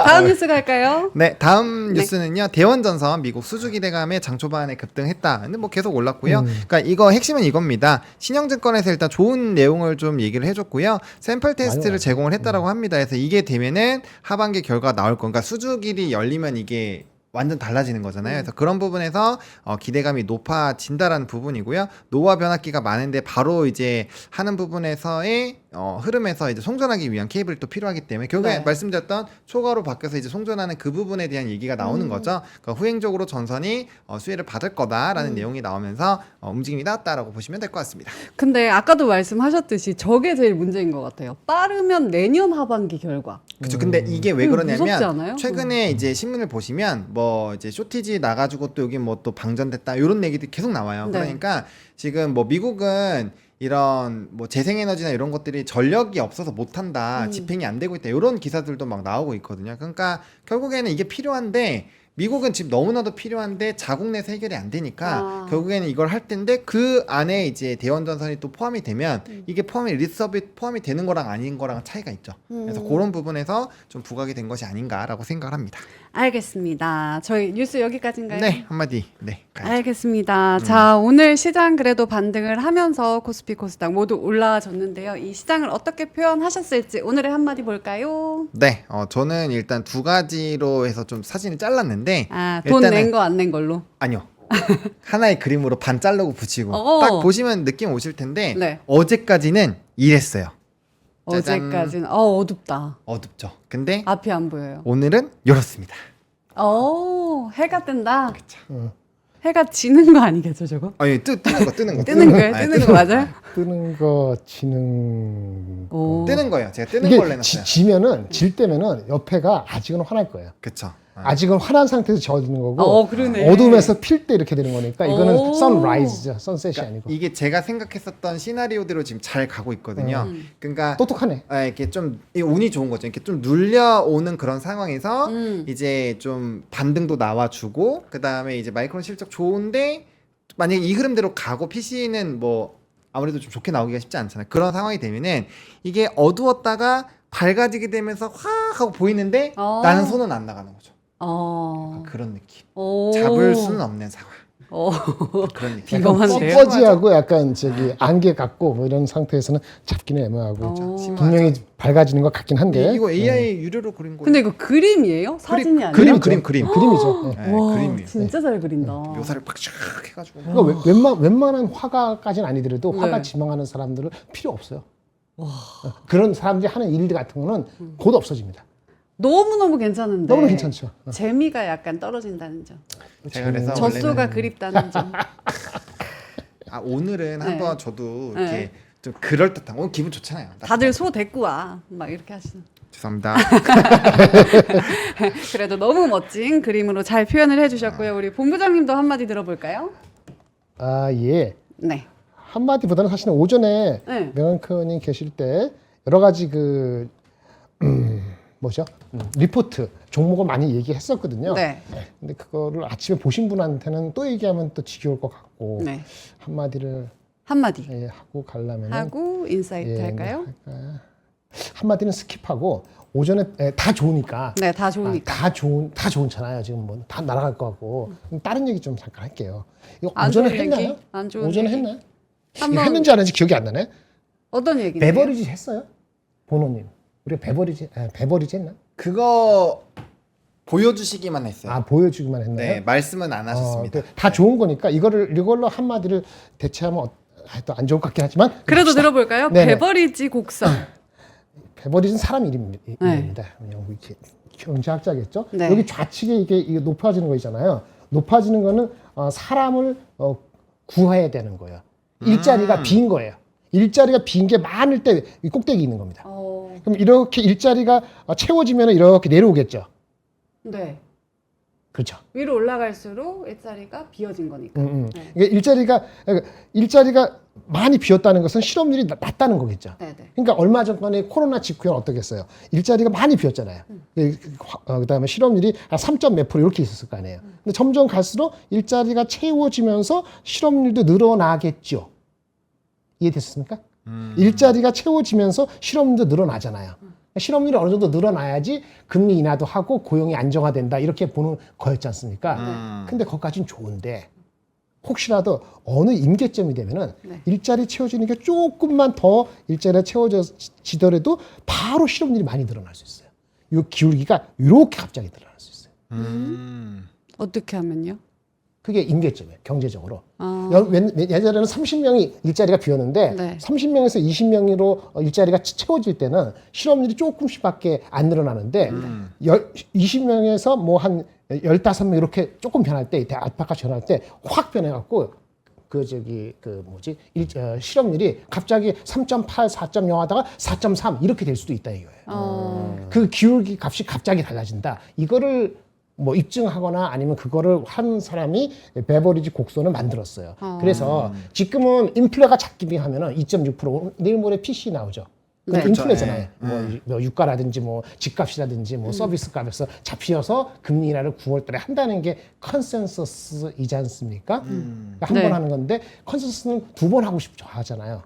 다음 뉴스 갈까요? 네, 다음 뉴스는요. 대원전선 미국 수주 기대감에 장 초반에 급등했다. 근데 뭐 계속 올랐고요. 그러니까 이거 핵심은 이겁니다. 신영증권에서 일단 좋은 내용을 좀 얘기를 해줬고요. 샘플 테스트를 제공을 했다라고 합니다. 그래서 이게 되면은 하반기 결과가 나올 건가. 수주길이 열리면 이게 완전 달라지는 거잖아요. 그래서 그런 부분에서 기대감이 높아진다라는 부분이고요. 노화 변압기가 많은데 바로 이제 하는 부분에서의 흐름에서 이제 송전하기 위한 케이블이 또 필요하기 때문에 결국에 네. 말씀드렸던 초과로 바뀌어서 이제 송전하는 그 부분에 대한 얘기가 나오는 거죠. 그러니까 후행적으로 전선이 수혜를 받을 거다라는 내용이 나오면서 움직임이 나왔다라고 보시면 될 것 같습니다. 근데 아까도 말씀하셨듯이 저게 제일 문제인 것 같아요. 빠르면 내년 하반기 결과. 그렇죠. 근데 이게 왜 이거 무섭지 그러냐면 않아요? 최근에 이제 신문을 보시면 뭐 이제 쇼티지 나가지고 또 여기 뭐 또 방전됐다 이런 얘기들이 계속 나와요. 네. 그러니까 지금 뭐 미국은 이런 뭐 재생에너지나 이런 것들이 전력이 없어서 못한다, 집행이 안 되고 있다 이런 기사들도 막 나오고 있거든요. 그러니까 결국에는 이게 필요한데 미국은 지금 너무나도 필요한데 자국 내에서 해결이 안 되니까 결국에는 이걸 할 텐데 그 안에 이제 대원전선이 또 포함이 되면 이게 리서비 포함이 되는 거랑 아닌 거랑 차이가 있죠. 그래서 그런 부분에서 좀 부각이 된 것이 아닌가라고 생각을 합니다. 알겠습니다. 저희 뉴스 여기까지인가요? 네, 한마디. 네, 가야죠. 알겠습니다. 자, 오늘 시장 그래도 반등을 하면서 코스피, 코스닥 모두 올라졌는데요. 이 시장을 어떻게 표현하셨을지 오늘의 한마디 볼까요? 네, 저는 일단 두 가지로 해서 좀 사진을 잘랐는데 돈 일단은- 낸 거 안 낸 걸로. 아니요. 하나의 그림으로 반 자르고 붙이고 어. 딱 보시면 느낌 오실 텐데 네. 어제까지는 이랬어요. 짜잔. 어제까지는 어둡다. 어둡죠. 근데 앞이 안 보여요. 오늘은 이렇습니다. 해가 뜬다. 그쵸. 해가 지는 거 아니겠죠, 저거? 아니 뜨는 거 뜨는 거예요? 아니, 뜨는 거 맞아요? 뜨는 거, 지는 오. 뜨는 거예요. 제가 뜨는 이게 걸로 해놨어요. 지면은 질 때면은 옆에가 아직은 환할 거예요. 그쵸. 아직은 환한 상태에서 져지는 거고 그러네. 어둠에서 필 때 이렇게 되는 거니까 이거는 오. 선라이즈죠. 선셋이 아니고. 이게 제가 생각했었던 시나리오대로 지금 잘 가고 있거든요. 그러니까 똑똑하네. 이렇게 좀 운이 좋은 거죠. 이렇게 좀 눌려오는 그런 상황에서 음. 이제 좀 반등도 나와주고 그 다음에 이제 마이크론 실적 좋은데 만약에 이 흐름대로 가고 PC는 뭐 아무래도 좀 좋게 나오기가 쉽지 않잖아요. 그런 상황이 되면은 이게 어두웠다가 밝아지게 되면서 확 하고 보이는데 나는 손은 안 나가는 거죠. 약간 그런 느낌. 잡을 수는 없는 상황. 그런 느낌. 비범한데요? 뻐지하고 약간 저기 안개 같고 뭐 이런 상태에서는 잡기는 애매하고 분명히 밝아지는 것 같긴 한데 이거 AI 유료로 그린 거예요. 근데 이거 그림이에요? 사진이 아니라? 그림이죠. 그림이죠. 네. 네, 와, 그림이에요. 진짜 잘 그린다. 묘사를 팍 해가지고. 그러니까 웬만한 화가까지는 아니더라도 네. 화가 지망하는 사람들은 필요 없어요. 그런 사람들이 하는 일 같은 거는 곧 없어집니다. 너무너무 괜찮은데. 너무 괜찮죠. 재미가 약간 떨어진다는 점. 제가 그래서 젖소가 원래는- 그립다는 점. 오늘은 네. 한번 저도 이렇게 네. 좀 그럴 듯한 오늘 기분 좋잖아요. 다들 소 데리고 와. 막 이렇게 하시는. 죄송합니다. 그래도 너무 멋진 그림으로 잘 표현을 해주셨고요. 우리 본부장님도 한마디 들어볼까요? 아 예. 네. 한마디보다는 사실은 오전에 네. 명한科님 계실 때 여러 가지 뭐죠? 리포트 종목을 많이 얘기했었거든요. 네. 근데 그거를 아침에 보신 분한테는 또 얘기하면 또 지겨울 것 같고 네. 한마디를 한마디 하고 가려면 하고 인사이트 할까요? 한마디는 스킵하고 오전에 다 좋으니까 네, 다 좋으니까. 다 좋잖아요. 지금 뭐 다 날아갈 것 같고 다른 얘기 좀 잠깐 할게요. 이거 안 오전에 좋은 했나요? 얘기? 안 좋은 오전에 얘기? 했나요? 한번 했는지 안 했는지 기억이 안 나네. 어떤 얘기인데요? 베버리지 했어요? 보노님. 우리가 베버리지 했나? 그거 보여주시기만 했어요. 아 보여주기만 했나요? 네, 말씀은 안 하셨습니다. 다 좋은 거니까 이걸로 한마디를 대체하면 또 안 좋을 것 같긴 하지만 그래도 합시다. 들어볼까요? 네네. 베버리지 곡선. 베버리지는 사람 이름입니다. 영국 경제학자겠죠. 네. 여기 좌측에 이게 높아지는 거 있잖아요. 높아지는 거는 사람을 구해야 되는 거예요. 일자리가 빈 거예요. 일자리가 빈 게 많을 때 이 꼭대기 있는 겁니다. 그럼 이렇게 일자리가 채워지면 이렇게 내려오겠죠. 네. 그렇죠. 위로 올라갈수록 일자리가 비어진 거니까. 네. 그러니까 일자리가 많이 비었다는 것은 실업률이 낮다는 거겠죠. 네, 네. 그러니까 얼마 전에 코로나 직후에는 어떻겠어요? 일자리가 많이 비었잖아요. 그다음에 실업률이 한 3점 몇 프로 이렇게 있었을 거 아니에요. 근데 점점 갈수록 일자리가 채워지면서 실업률도 늘어나겠죠. 이해됐습니까? 일자리가 채워지면서 실업률도 늘어나잖아요. 실업률이 어느 정도 늘어나야지 금리 인하도 하고 고용이 안정화된다 이렇게 보는 거였지 않습니까? 근데 거기까지는 좋은데 혹시라도 어느 임계점이 되면은 일자리 채워지는 게 조금만 더 일자리가 채워지더라도 바로 실업률이 많이 늘어날 수 있어요. 이 기울기가 이렇게 갑자기 늘어날 수 있어요. 어떻게 하면요? 그게 임계점이에요. 경제적으로. 아. 예전에는 30명이 일자리가 비었는데 네. 30명에서 20명으로 일자리가 채워질 때는 실업률이 조금씩밖에 안 늘어나는데 20명에서 뭐 한 15명 이렇게 조금 변할 때 이때 알파카 변할 때 확 변해갖고 실업률이 갑자기 3.8, 4.0 하다가 4.3 이렇게 될 수도 있다 이거예요. 그 기울기 값이 갑자기 달라진다. 이거를 뭐 입증하거나 아니면 그거를 한 사람이 베버리지 곡선을 만들었어요. 그래서 지금은 인플레가 잡히게 하면은 2.6% 내일 모레 PC 나오죠. 그건 네. 인플레잖아요. 뭐 유가라든지 뭐 집값이라든지 뭐 서비스 값에서 잡혀서 금리 인하를 9월 달에 한다는 게 컨센서스이지 않습니까? 그러니까 한 번 네. 하는 건데 컨센서스는 2번 하고 싶죠 하잖아요.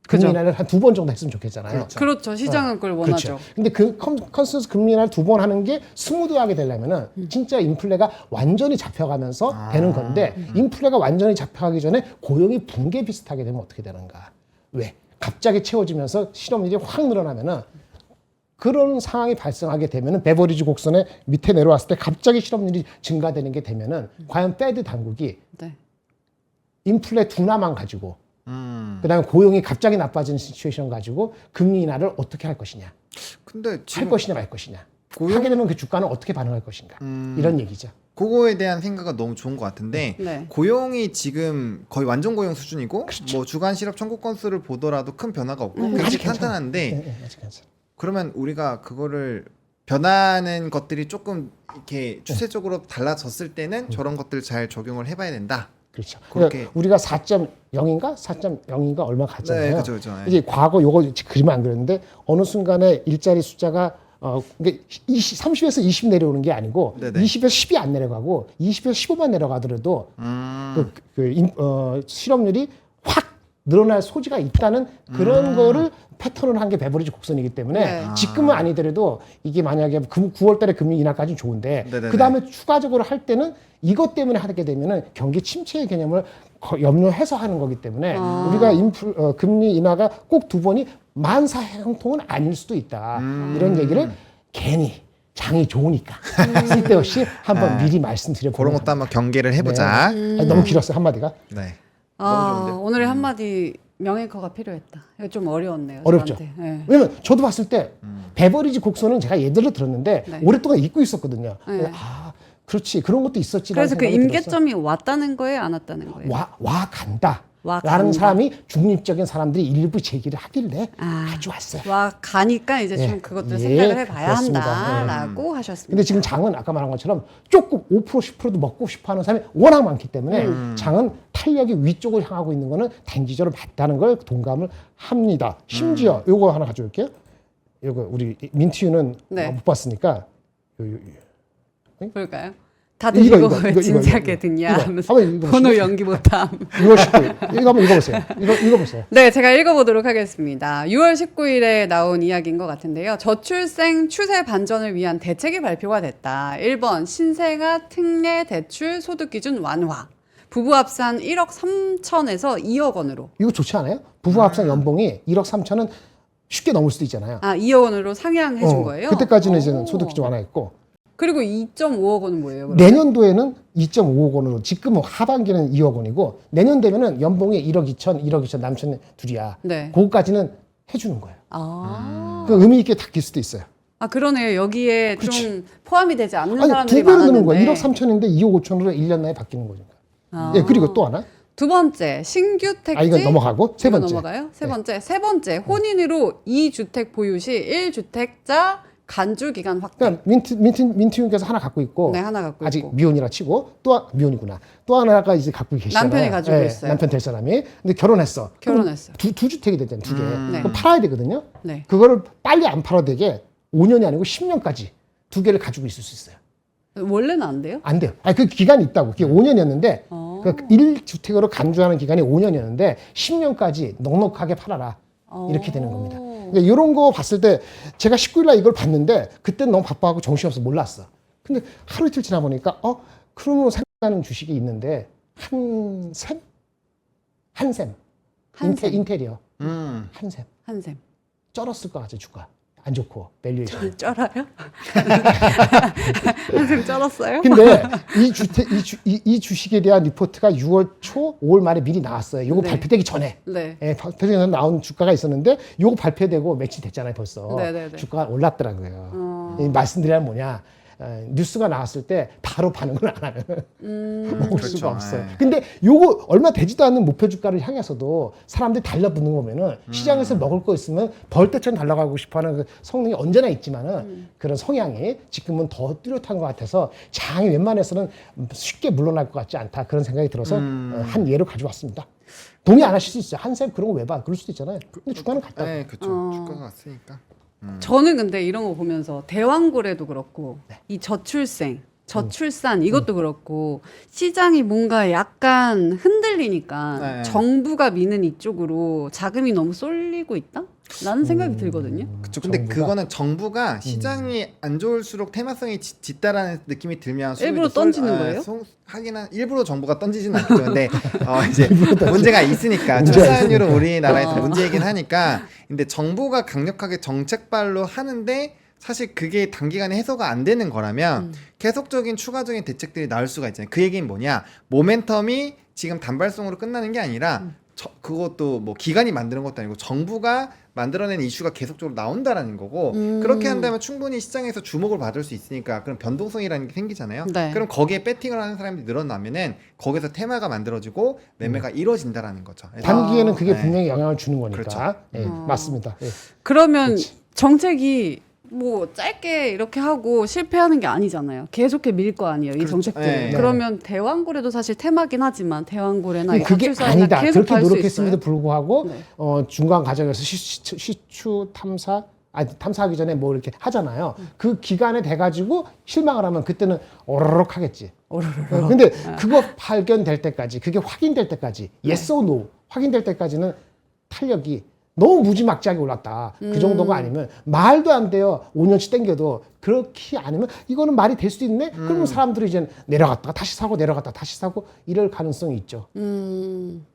그죠. 금리 인하를 한 2번 정도 했으면 좋겠잖아요. 그렇죠. 시장은 그걸 원하죠. 그렇죠. 근데 그 컨센서스 금리 인하를 2번 하는 게 스무드하게 되려면은 진짜 인플레가 완전히 잡혀가면서 되는 건데 인플레가 완전히 잡혀가기 전에 고용이 붕괴 비슷하게 되면 어떻게 되는가? 왜? 갑자기 채워지면서 실업률이 확 늘어나면은 그런 상황이 발생하게 되면은 베버리지 곡선의 밑에 내려왔을 때 갑자기 실업률이 증가되는 게 되면은 과연 페드 당국이 네. 인플레 둔화만 가지고 그다음에 고용이 갑자기 나빠지는 시츄에이션 가지고 금리 인하를 어떻게 할 것이냐, 근데 할 지금 것이냐 말 것이냐, 고용- 하게 되면 그 주가는 어떻게 반응할 것인가 이런 얘기죠. 그거에 대한 생각은 너무 좋은 것 같은데 네. 고용이 지금 거의 완전 고용 수준이고 그렇죠. 뭐 주간 실업 청구 건수를 보더라도 큰 변화가 없고 아직 굉장히 괜찮아요. 탄탄한데 네, 아직 괜찮아요. 그러면 우리가 그거를 변하는 것들이 조금 이렇게 추세적으로 달라졌을 때는 저런 것들 잘 적용을 해봐야 된다. 그렇죠. 그렇게- 그러니까 우리가 4.0인가 4.0인가 얼마 갔잖아요. 네, 그죠, 그죠. 네. 이제 과거 요거 그리면 안 그랬는데 어느 순간에 일자리 숫자가 이게 30에서 20 내려오는 게 아니고 네네. 20에서 10이 안 내려가고 20에서 15만 내려가더라도 실업률이 확 늘어날 소지가 있다는 그런 거를 패턴을 한 게 베버리지 곡선이기 때문에 네. 지금은 아니더라도 이게 만약에 9월 달에 금리 인하까지는 좋은데 네네네. 그 다음에 추가적으로 할 때는 이것 때문에 하게 되면은 경기 침체의 개념을 염려해서 하는 거기 때문에 우리가 금리 인하가 꼭 두 번이 만사 형통은 아닐 수도 있다. 이런 얘기를 괜히 장이 좋으니까 쓸데없이 한번 미리 말씀드려보는 그런 것도 한번 경계를 해보자. 너무 길었어요 한마디가. 네. 오늘의 한마디 명예커가 필요했다. 이거 좀 어려웠네요. 어렵죠. 저한테. 네. 왜냐면 저도 봤을 때 베버리지 곡선은 제가 예들로 들었는데 네. 오랫동안 잊고 있었거든요. 네. 아 그렇지 그런 것도 있었지. 그래서 그 임계점이 왔다는 거예요, 안 왔다는 거예요? 와 간다. 와 라는 간다. 사람이 중립적인 사람들이 일부 제기를 하길래 아. 아주 왔어요. 와 가니까 이제 예. 좀 그것들 예, 생각을 해봐야 그렇습니다. 한다라고 하셨습니다. 근데 지금 장은 아까 말한 것처럼 조금 5% 10%도 먹고 싶어하는 사람이 워낙 많기 때문에 장은 탄력이 위쪽을 향하고 있는 거는 단기적으로 맞다는 걸 동감을 합니다. 심지어 요거 하나 가져올게요. 요거 우리 민트유는 네. 못 봤으니까 볼까요? 다들 이거 왜 진지하게 이거. 듣냐 이거. 하면서 한번 읽어보시죠. 번호 연기 못함. 6월 19일 이거 한번 읽어보세요. 이거 읽어보세요. 네, 제가 읽어보도록 하겠습니다. 6월 19일에 나온 이야기인 것 같은데요. 저출생 추세 반전을 위한 대책이 발표가 됐다. 1번 신생아 특례 대출 소득 기준 완화. 부부 합산 1억 3천에서 2억 원으로. 이거 좋지 않아요? 부부 합산 연봉이 1억 3천은 쉽게 넘을 수도 있잖아요. 아, 2억 원으로 상향해 준 거예요? 그때까지는 이제 오. 소득 기준 완화했고 그리고 2.5억 원은 뭐예요? 그럼? 내년도에는 2.5억 원으로 지금은 하반기는 2억 원이고 내년 되면은 연봉이 1억 2천, 1억 2천 남친 둘이야. 네. 그거까지는 해주는 거예요. 아. 그 의미 있게 바뀔 수도 있어요. 아, 그러네요. 여기에 좀 포함이 되지 않는 아니 사람들이 두 배로 많았는데. 느는 거야. 1억 3천인데 2억 5천으로 1년 내에 바뀌는 거니까. 아. 예, 그리고 또 하나. 두 번째, 신규 택지. 아 이거 넘어가고 세 이거 번째. 넘어가요? 세 번째, 혼인으로 2주택 보유 시 1주택자 간주 기간 확대. 그러니까 민트윤께서 하나 갖고 있고 네, 하나 갖고 아직 있고. 미혼이라 치고 미혼이구나. 또 하나가 이제 갖고 계시잖아요. 남편이 가지고 예, 있어요. 남편 될 사람이. 근데 결혼했어. 결혼했어요. 두 주택이 됐잖아요. 두 개. 네. 그럼 팔아야 되거든요. 네. 그거를 빨리 안 팔아도 되게 5년이 아니고 10년까지 두 개를 가지고 있을 수 있어요. 원래는 안 돼요? 안 돼요. 아니, 그 기간이 있다고. 그게 5년이었는데, 어. 그 1주택으로 간주하는 기간이 5년이었는데, 10년까지 넉넉하게 팔아라. 이렇게 되는 겁니다. 근데 이런 거 봤을 때, 제가 19일날 이걸 봤는데, 그때는 너무 바빠갖고 정신없어 몰랐어. 근데 하루 이틀 지나 보니까, 그러면 생각나는 주식이 있는데, 한샘? 한샘. 인테리어. 한샘. 한샘. 쩔었을 것 같아, 주가. 안 좋고, 밸류에이션. 쩔어요? 한샘 쩔었어요? 근데 이 주식에 대한 리포트가 6월 초, 5월 말에 미리 나왔어요. 요거 네. 발표되기 전에. 네. 예, 발표되기 전에 나온 주가가 있었는데 요거 발표되고 며칠 됐잖아요, 벌써. 네네네. 주가가 올랐더라고요. 이 말씀드리면 뭐냐. 뉴스가 나왔을 때 바로 반응을 안 하면 먹을 그렇죠. 수가 없어요. 예. 근데 요거 얼마 되지도 않는 목표 주가를 향해서도 사람들이 달라붙는 거면은 시장에서 먹을 거 있으면 벌떼처럼 달려가고 싶어하는 그 성능이 언제나 있지만은 그런 성향이 지금은 더 뚜렷한 것 같아서 장이 웬만해서는 쉽게 물러날 것 같지 않다 그런 생각이 들어서 한 예로 가져왔습니다. 동의 안 하실 수 있어요. 한샘 그런 거 왜 봐? 그럴 수도 있잖아요. 근데 주가는 같다. 네, 그렇죠. 주가가 왔으니까. 저는 근데 이런 거 보면서 대왕고래도 그렇고 이 저출산 이것도 그렇고 시장이 뭔가 약간 흔들리니까 네. 정부가 미는 이쪽으로 자금이 너무 쏠리고 있다? 라는 생각이 들거든요. 그쵸. 근데 정부가? 그거는 정부가 시장이 안 좋을수록 테마성이 짙다라는 느낌이 들면 일부러 던지는 거예요? 하기는 일부러 정부가 던지지는 않겠죠. 근데 이제 문제가 있으니까 출산율은 우리나라에서 문제이긴 하니까. 근데 정부가 강력하게 정책발로 하는데 사실 그게 단기간에 해소가 안 되는 거라면 계속적인 추가적인 대책들이 나올 수가 있잖아요. 그 얘기는 뭐냐? 모멘텀이 지금 단발성으로 끝나는 게 아니라 그것도 뭐 기관이 만드는 것도 아니고 정부가 만들어낸 이슈가 계속적으로 나온다라는 거고 그렇게 한다면 충분히 시장에서 주목을 받을 수 있으니까 그런 변동성이라는 게 생기잖아요. 네. 그럼 거기에 배팅을 하는 사람들이 늘어나면은 거기서 테마가 만들어지고 매매가 이루어진다라는 거죠. 그래서 단기에는 그게 네. 분명히 영향을 주는 거니까. 그렇죠. 예, 맞습니다. 예. 그러면 그렇지. 정책이 뭐 짧게 이렇게 하고 실패하는 게 아니잖아요. 계속해 밀 거 아니에요. 이 그렇죠. 정책들을. 네. 그러면 대왕고래도 사실 테마긴 하지만 대왕고래나 이 그게 가출사이나 아니다. 계속 그렇게 갈 수 노력했음에도 있어요. 불구하고 네. 중간 과정에서 시추 탐사 탐사하기 전에 뭐 이렇게 하잖아요. 그 기간에 돼가지고 실망을 하면 그때는 오르륵 하겠지. 근데 그거 발견될 때까지, 그게 확인될 때까지, yes or no 확인될 때까지는 탄력이 너무 무지막지하게 올랐다. 그 정도가 아니면 말도 안 돼요. 5년치 땡겨도 그렇게 아니면 이거는 말이 될 수도 있네. 그러면 사람들이 이제 내려갔다가 다시 사고 내려갔다가 다시 사고 이럴 가능성이 있죠.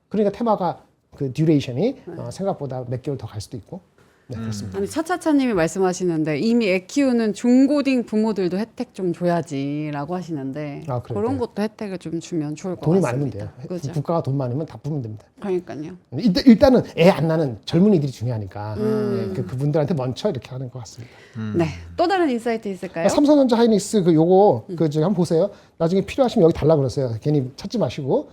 그러니까 테마가 그 듀레이션이 생각보다 몇 개월 더 갈 수도 있고. 네, 그렇습니다. 아니 차차차님이 말씀하시는데 이미 애 키우는 중고딩 부모들도 혜택 좀 줘야지라고 하시는데 아, 그래요? 그런 네. 것도 혜택을 좀 주면 좋을 것 돈이 같습니다. 많으면 돼요. 그죠? 국가가 돈 많으면 다 뿌면 됩니다. 그러니까요. 일단은 애 안 낳는 젊은이들이 중요하니까 그분들한테 먼저 이렇게 하는 것 같습니다. 네. 또 다른 인사이트 있을까요? 삼성전자 하이닉스 그 요거 그 저기 한번 보세요. 나중에 필요하시면 여기 달라 그러세요. 괜히 찾지 마시고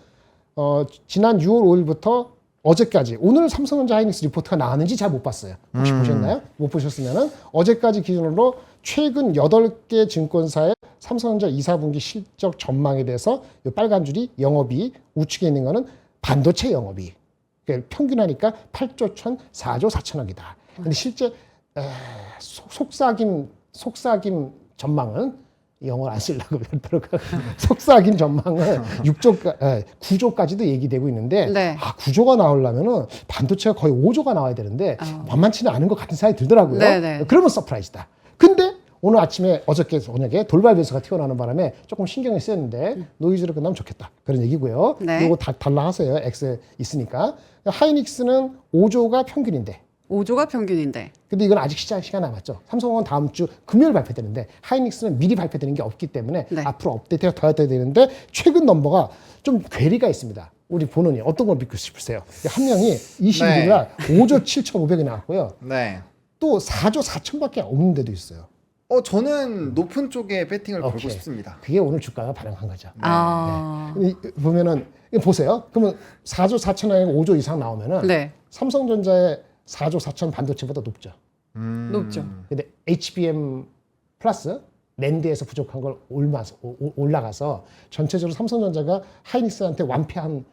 지난 6월 5일부터 어제까지 오늘 삼성전자 하이닉스 리포트가 나왔는지 잘 못 봤어요. 혹시 보셨나요? 못 보셨으면은 어제까지 기준으로 최근 8개 증권사의 삼성전자 2, 4분기 실적 전망에 대해서 이 빨간 줄이 영업이익, 우측에 있는 거는 반도체 영업이익. 그러니까 평균하니까 8조 4조 4천억이다. 근데 실제 속삭임 전망은 영어를 안 쓰려고 들어가 속삭임 전망은 9조까지도 얘기되고 있는데 네. 9조가 나오려면은 반도체가 거의 5조가 나와야 되는데 만만치는 않은 것 같은 생각이 들더라고요. 네네. 그러면 서프라이즈다. 근데 오늘 아침에 어저께 저녁에 돌발 변수가 튀어나오는 바람에 조금 신경이 쓰였는데 노이즈로 끝나면 좋겠다. 그런 얘기고요. 네. 이거 달라 하세요. X에 있으니까. 하이닉스는 5조가 평균인데 5조가 평균인데. 근데 이건 아직 시간 남았죠. 삼성은 다음 주 금요일 발표되는데 하이닉스는 미리 발표되는 게 없기 때문에 네. 앞으로 업데이트가 더 해야 되는데 최근 넘버가 좀 괴리가 있습니다. 우리 본원이 어떤 걸 믿고 싶으세요? 한 명이 22일날 5조 7,500이 나왔고요. 네. 또 4조 4천밖에 없는 데도 있어요. 저는 높은 쪽에 배팅을 걸고 오케이. 싶습니다. 그게 오늘 주가가 반응한 거죠. 아. 보면은 이거 보세요. 그러면 4조 4천에 5조 이상 나오면은 네. 삼성전자의 4조 4천 반도체보다 높죠. 높죠. 근데 HBM 플러스 랜드에서 부족한 걸 올라가서 전체적으로 삼성전자가 하이닉스한테 완패한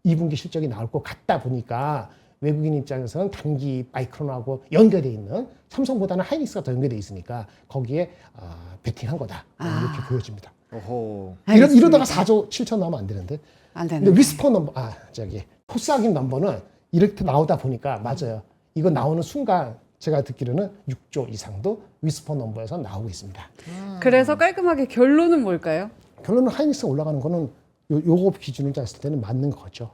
2분기 실적이 나올 것 같다 보니까 외국인 입장에서는 단기 마이크론하고 연결돼 있는 삼성보다는 하이닉스가 더 연결돼 있으니까 거기에 베팅한 거다 이렇게 보여집니다. 오호. 이러다가 4조 7천 나오면 안 되는데. 안 되는. 근데 위스퍼 넘버 포스하긴 넘버는 이렇게 나오다 보니까 맞아요. 이거 나오는 순간 제가 듣기로는 6조 이상도 위스퍼 넘버에서 나오고 있습니다. 그래서 깔끔하게 결론은 뭘까요? 결론은 하이닉스가 올라가는 거는 요거 기준을 짰을 때는 맞는 거죠.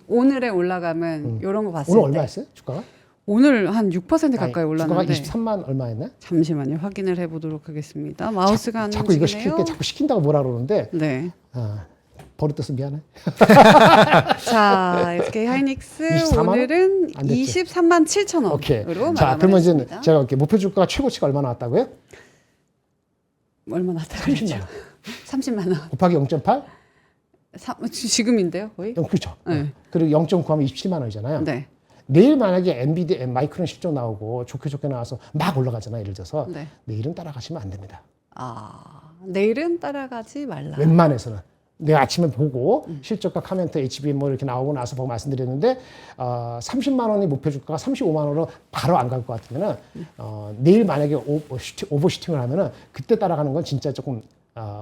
오늘의 올라감은 이런 거 봤을 오늘 때 얼마였어요? 주가가? 오늘 한 6% 가까이 아니, 올랐는데 주가가 23만 얼마였나? 잠시만요. 확인을 해보도록 하겠습니다. 마우스가 안 자꾸 이거 움직이네요. 자꾸 시킨다고 뭐라 그러는데 네. 버릇돼서 미안해. 자, SK 하이닉스 24만 원? 오늘은 안 됐죠. 23만 7천 오케이. 원으로 자, 마감을 그러면 이제 했습니다. 제가 이렇게 목표 주가가 최고치가 얼마 나왔다고요? 얼마 나왔다 30만 원. 30만 원. 곱하기 0.8? 지금인데요, 거의? 그렇죠. 네. 그리고 0.9하면 27만 원이잖아요. 네. 내일 만약에 엔비디아 마이크론 실적 나오고 좋게 나와서 막 올라가잖아요. 예를 들어서 네. 내일은 따라가시면 안 됩니다. 내일은 따라가지 말라. 웬만해서는. 내가 아침에 보고 실적과 카멘트 HBM 뭐 이렇게 나오고 나서 보고 말씀드렸는데 30만 원이 목표 주가가 35만 원으로 바로 안 갈 것 같으면은 내일 만약에 오버슈팅을 하면은 그때 따라가는 건 진짜 조금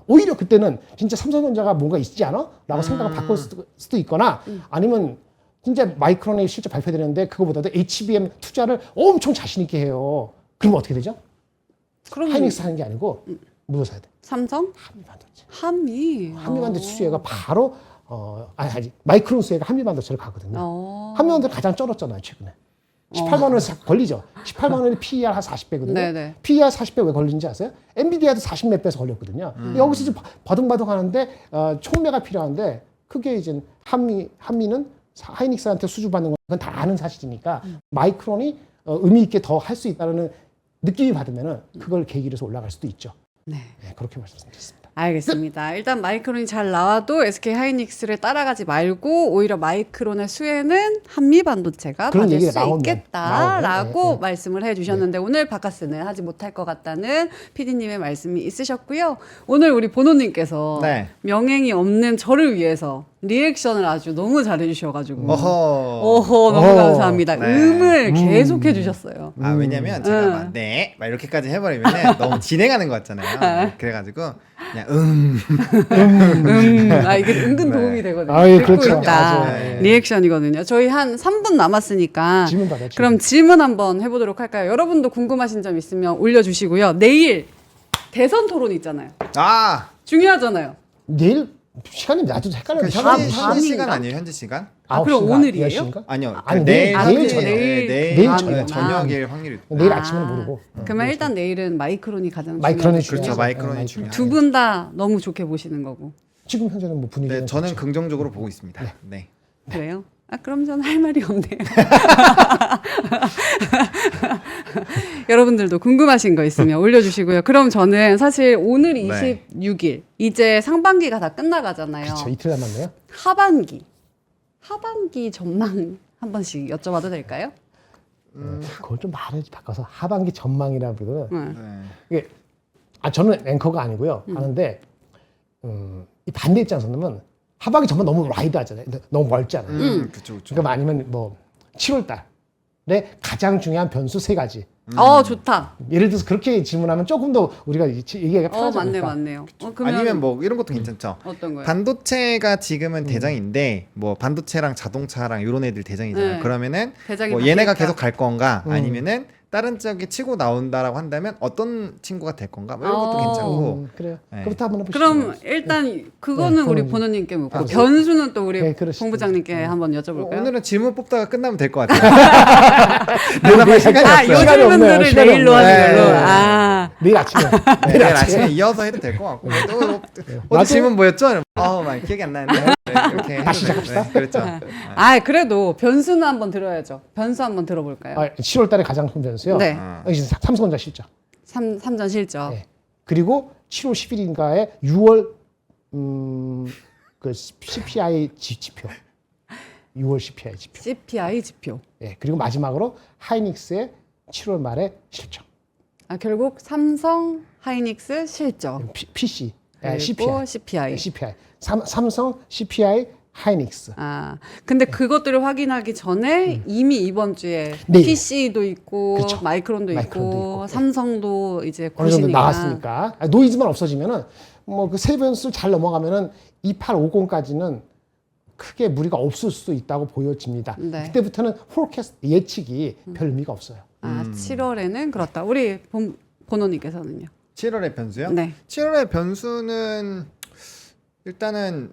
오히려 그때는 진짜 삼성전자가 뭔가 있지 않아? 라고 생각을 바꿀 수도 있거나 아니면 진짜 마이크론이 실제 발표되는데 그거보다도 HBM 투자를 엄청 자신 있게 해요. 그러면 어떻게 되죠? 그럼 하이닉스 하는 게 아니고 누구 사야 돼? 삼성? 한미반도체. 한미. 한미반도체 수혜가 바로 아니 마이크론 수혜가 한미반도체로 가거든요. 한미반도체 가장 쩔었잖아요 최근에. 18만 원에 걸리죠. 18만 원이 PER 한 40배거든요. 네네. PER 40배 왜 걸리는지 아세요? 엔비디아도 40몇 배에서 걸렸거든요. 여기서 지금 바둥바둥 하는데 촉매가 필요한데 그게 이제 한미는 하이닉스한테 수주받는 건 다 아는 사실이니까 마이크론이 의미 있게 더 할 수 있다는 느낌이 받으면은 그걸 계기로 해서 올라갈 수도 있죠. 네. 네, 그렇게 말씀드렸습니다. 알겠습니다. 일단 마이크론이 잘 나와도 SK 하이닉스를 따라가지 말고 오히려 마이크론의 수혜는 한미 반도체가 그런 받을 얘기가 수 나오면, 있겠다라고 네. 말씀을 해주셨는데 오늘 바카스는 하지 못할 것 같다는 PD님의 말씀이 있으셨고요. 오늘 우리 보노님께서 네. 명행이 없는 저를 위해서 리액션을 아주 너무 잘해주셔가지고 어허. 너무 감사합니다. 네. 음을 계속 해주셨어요. 아 왜냐면 제가 막 네, 막 이렇게까지 해버리면 너무 진행하는 것 같잖아요. 그래가지고 그냥 이게 은근 도움이 네. 되거든요. 아유, 듣고 그렇죠. 있다. 맞아요. 리액션이거든요. 저희 한 3분 남았으니까 질문 받아요. 그럼 질문 한번 해보도록 할까요? 여러분도 궁금하신 점 있으면 올려주시고요. 내일 대선 토론 있잖아요. 아 중요하잖아요. 내일 시간이 나도 헷갈려요. 현지 밤인가? 시간 아니에요? 현지 시간? 아, 그럼 9시인가? 오늘이에요? 10시인가? 아니요. 아니, 내일 내일 저녁. 내일 내일 저녁. 저녁일 확률이 내일 아침에는 모르고. 그러면 일단 내일은 마이크론이 가장 마이크론이 중요하죠. 그렇죠. 중요하죠. 마이크론이 네, 중요해요. 두 분 다 너무 좋게 보시는 거고. 지금 현재는 뭐 분위기는 네, 저는 좋죠. 긍정적으로 보고 있습니다. 네. 그래요? 그럼 저는 할 말이 없네요. 여러분들도 궁금하신 거 있으면 올려주시고요. 그럼 저는 사실 오늘 네. 26일 이제 상반기가 다 끝나가잖아요. 그렇죠. 이틀 남았네요. 하반기 전망 한 번씩 여쭤봐도 될까요? 그걸 좀 말을 바꿔서 하반기 전망이라 그러면 네. 네. 이게 저는 앵커가 아니고요. 하는데 이 반대 입장 선생님은 하반기 전망 너무 와이드하잖아요. 너무 멀잖아요. 그렇죠, 그렇죠. 그러니까 아니면 뭐 7월 달에 가장 중요한 변수 3가지. 좋다. 예를 들어서 그렇게 질문하면 조금 더 우리가 얘기가 편하지 맞네, 않을까. 맞네요. 그러면 아니면 뭐 이런 것도 괜찮죠. 어떤 거요? 반도체가 지금은 대장인데 뭐 반도체랑 자동차랑 이런 애들 대장이잖아요. 네. 그러면은 대장이 뭐 얘네가 바뀔까? 계속 갈 건가 아니면은 다른 쪽에 치고 나온다라고 한다면 어떤 친구가 될 건가 뭐 이런 것도 괜찮고 그래요. 네. 그렇다 한번 해보시죠. 그럼 일단 그거는 네, 우리 그럼- 보노님께 묻고 아, 변수는 또 우리 네, 그러시죠. 본부장님께 한번 여쭤볼까요? 오늘은 질문 뽑다가 끝나면 될 것 같아요. 대답할 시간이 없어요. 요 시간이 없네요. 질문들을 시간이 내일로 없네요. 하는 걸로. 네. 내일 아침에. 내일 아침에 이어서 해도 될 것 같고 또 어제 질문 뭐였죠? 막 기억이 안 나는데 이렇게 다시 해도 시작합시다. 네, 그렇죠. 그래도 변수는 한번 들어야죠. 변수 한번 들어볼까요? 7월 달에 가장 큰 변수요. 네. 이제 삼성전자 실적. 삼전 실적. 네. 그리고 7월 10일인가에 6월 그 CPI 지표. 6월 CPI 지표. CPI 지표. 네. 그리고 마지막으로 하이닉스의 7월 말에 실적. 결국 삼성 하이닉스 실적. PC. 그리고 CPI. CPI. CPI. 삼성 CPI 하이닉스. 근데 그것들을 확인하기 전에 이미 이번 주에 네. PC도 있고 그렇죠. 마이크론도 마이크론도 있고 있고. 삼성도 이제 어느 정도 곧이니까. 나왔으니까 노이즈만 없어지면은 뭐 그 세 변수 잘 넘어가면은 2850까지는 크게 무리가 없을 수도 있다고 보여집니다. 네. 그때부터는 포캐스트 예측이 별 의미가 없어요. 7월에는 그렇다. 우리 본호님께서는요? 7월의 변수요? 네. 7월의 변수는 일단은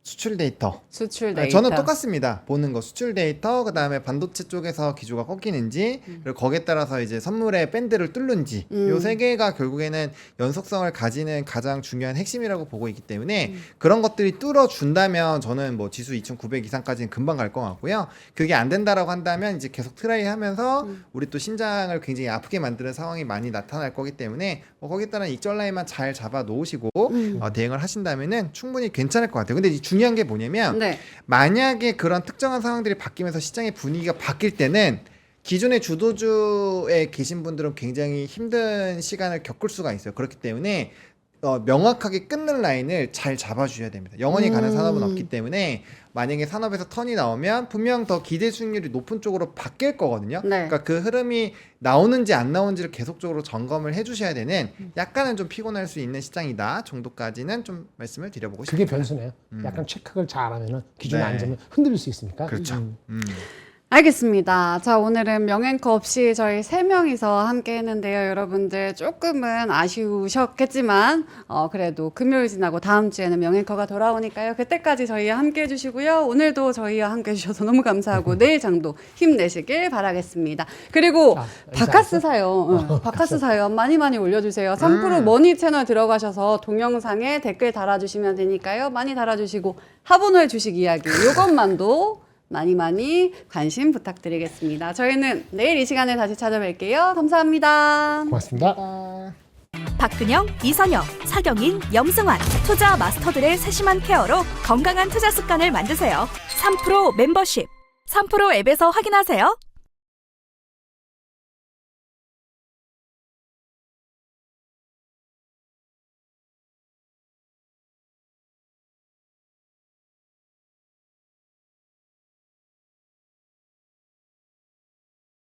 수출 데이터. 수출 데이터. 저는 똑같습니다. 보는 거 수출 데이터 그다음에 반도체 쪽에서 기조가 꺾이는지 그리고 거기에 따라서 이제 선물의 밴드를 뚫는지 요 세 개가 결국에는 연속성을 가지는 가장 중요한 핵심이라고 보고 있기 때문에 그런 것들이 뚫어 준다면 저는 뭐 지수 2,900 이상까지는 금방 갈 것 같고요. 그게 안 된다라고 한다면 이제 계속 트라이 하면서 우리 또 신장을 굉장히 아프게 만드는 상황이 많이 나타날 거기 때문에 뭐 거기에 따른 익절 라인만 잘 잡아 놓으시고 대응을 하신다면은 충분히 괜찮을 것 같아요. 근데 이 중요한 게 뭐냐면 네. 만약에 그런 특정한 상황들이 바뀌면서 시장의 분위기가 바뀔 때는 기존의 주도주에 계신 분들은 굉장히 힘든 시간을 겪을 수가 있어요. 그렇기 때문에 명확하게 끊는 라인을 잘 잡아주셔야 됩니다. 영원히 가는 산업은 없기 때문에 만약에 산업에서 턴이 나오면 분명 더 기대 수익률이 높은 쪽으로 바뀔 거거든요. 네. 그러니까 그 흐름이 나오는지 안 나오는지를 계속적으로 점검을 해주셔야 되는 약간은 좀 피곤할 수 있는 시장이다 정도까지는 좀 말씀을 드려보고 그게 싶습니다. 변수네요. 약간 체크를 잘 안 하면은 기준이 네. 안 잡으면 흔들릴 수 있으니까. 그렇죠. 알겠습니다. 자, 오늘은 명앵커 없이 저희 3명이서 함께 했는데요. 여러분들 조금은 아쉬우셨겠지만, 그래도 금요일 지나고 다음 주에는 명앵커가 돌아오니까요. 그때까지 저희와 함께 해주시고요. 오늘도 저희와 함께 해주셔서 너무 감사하고, 내일 장도 힘내시길 바라겠습니다. 그리고 바카스 사연, 바카스 사연 많이 올려주세요. 3프로 머니 채널 들어가셔서 동영상에 댓글 달아주시면 되니까요. 많이 달아주시고, 하본호의 주식 이야기, 요것만도 많이 관심 부탁드리겠습니다. 저희는 내일 이 시간에 다시 찾아뵐게요. 감사합니다. 고맙습니다. 박근영, 이선영, 사경인, 염승환 투자 마스터들의 세심한 케어로 건강한 투자 습관을 만드세요. 3프로 멤버십 3프로 앱에서 확인하세요.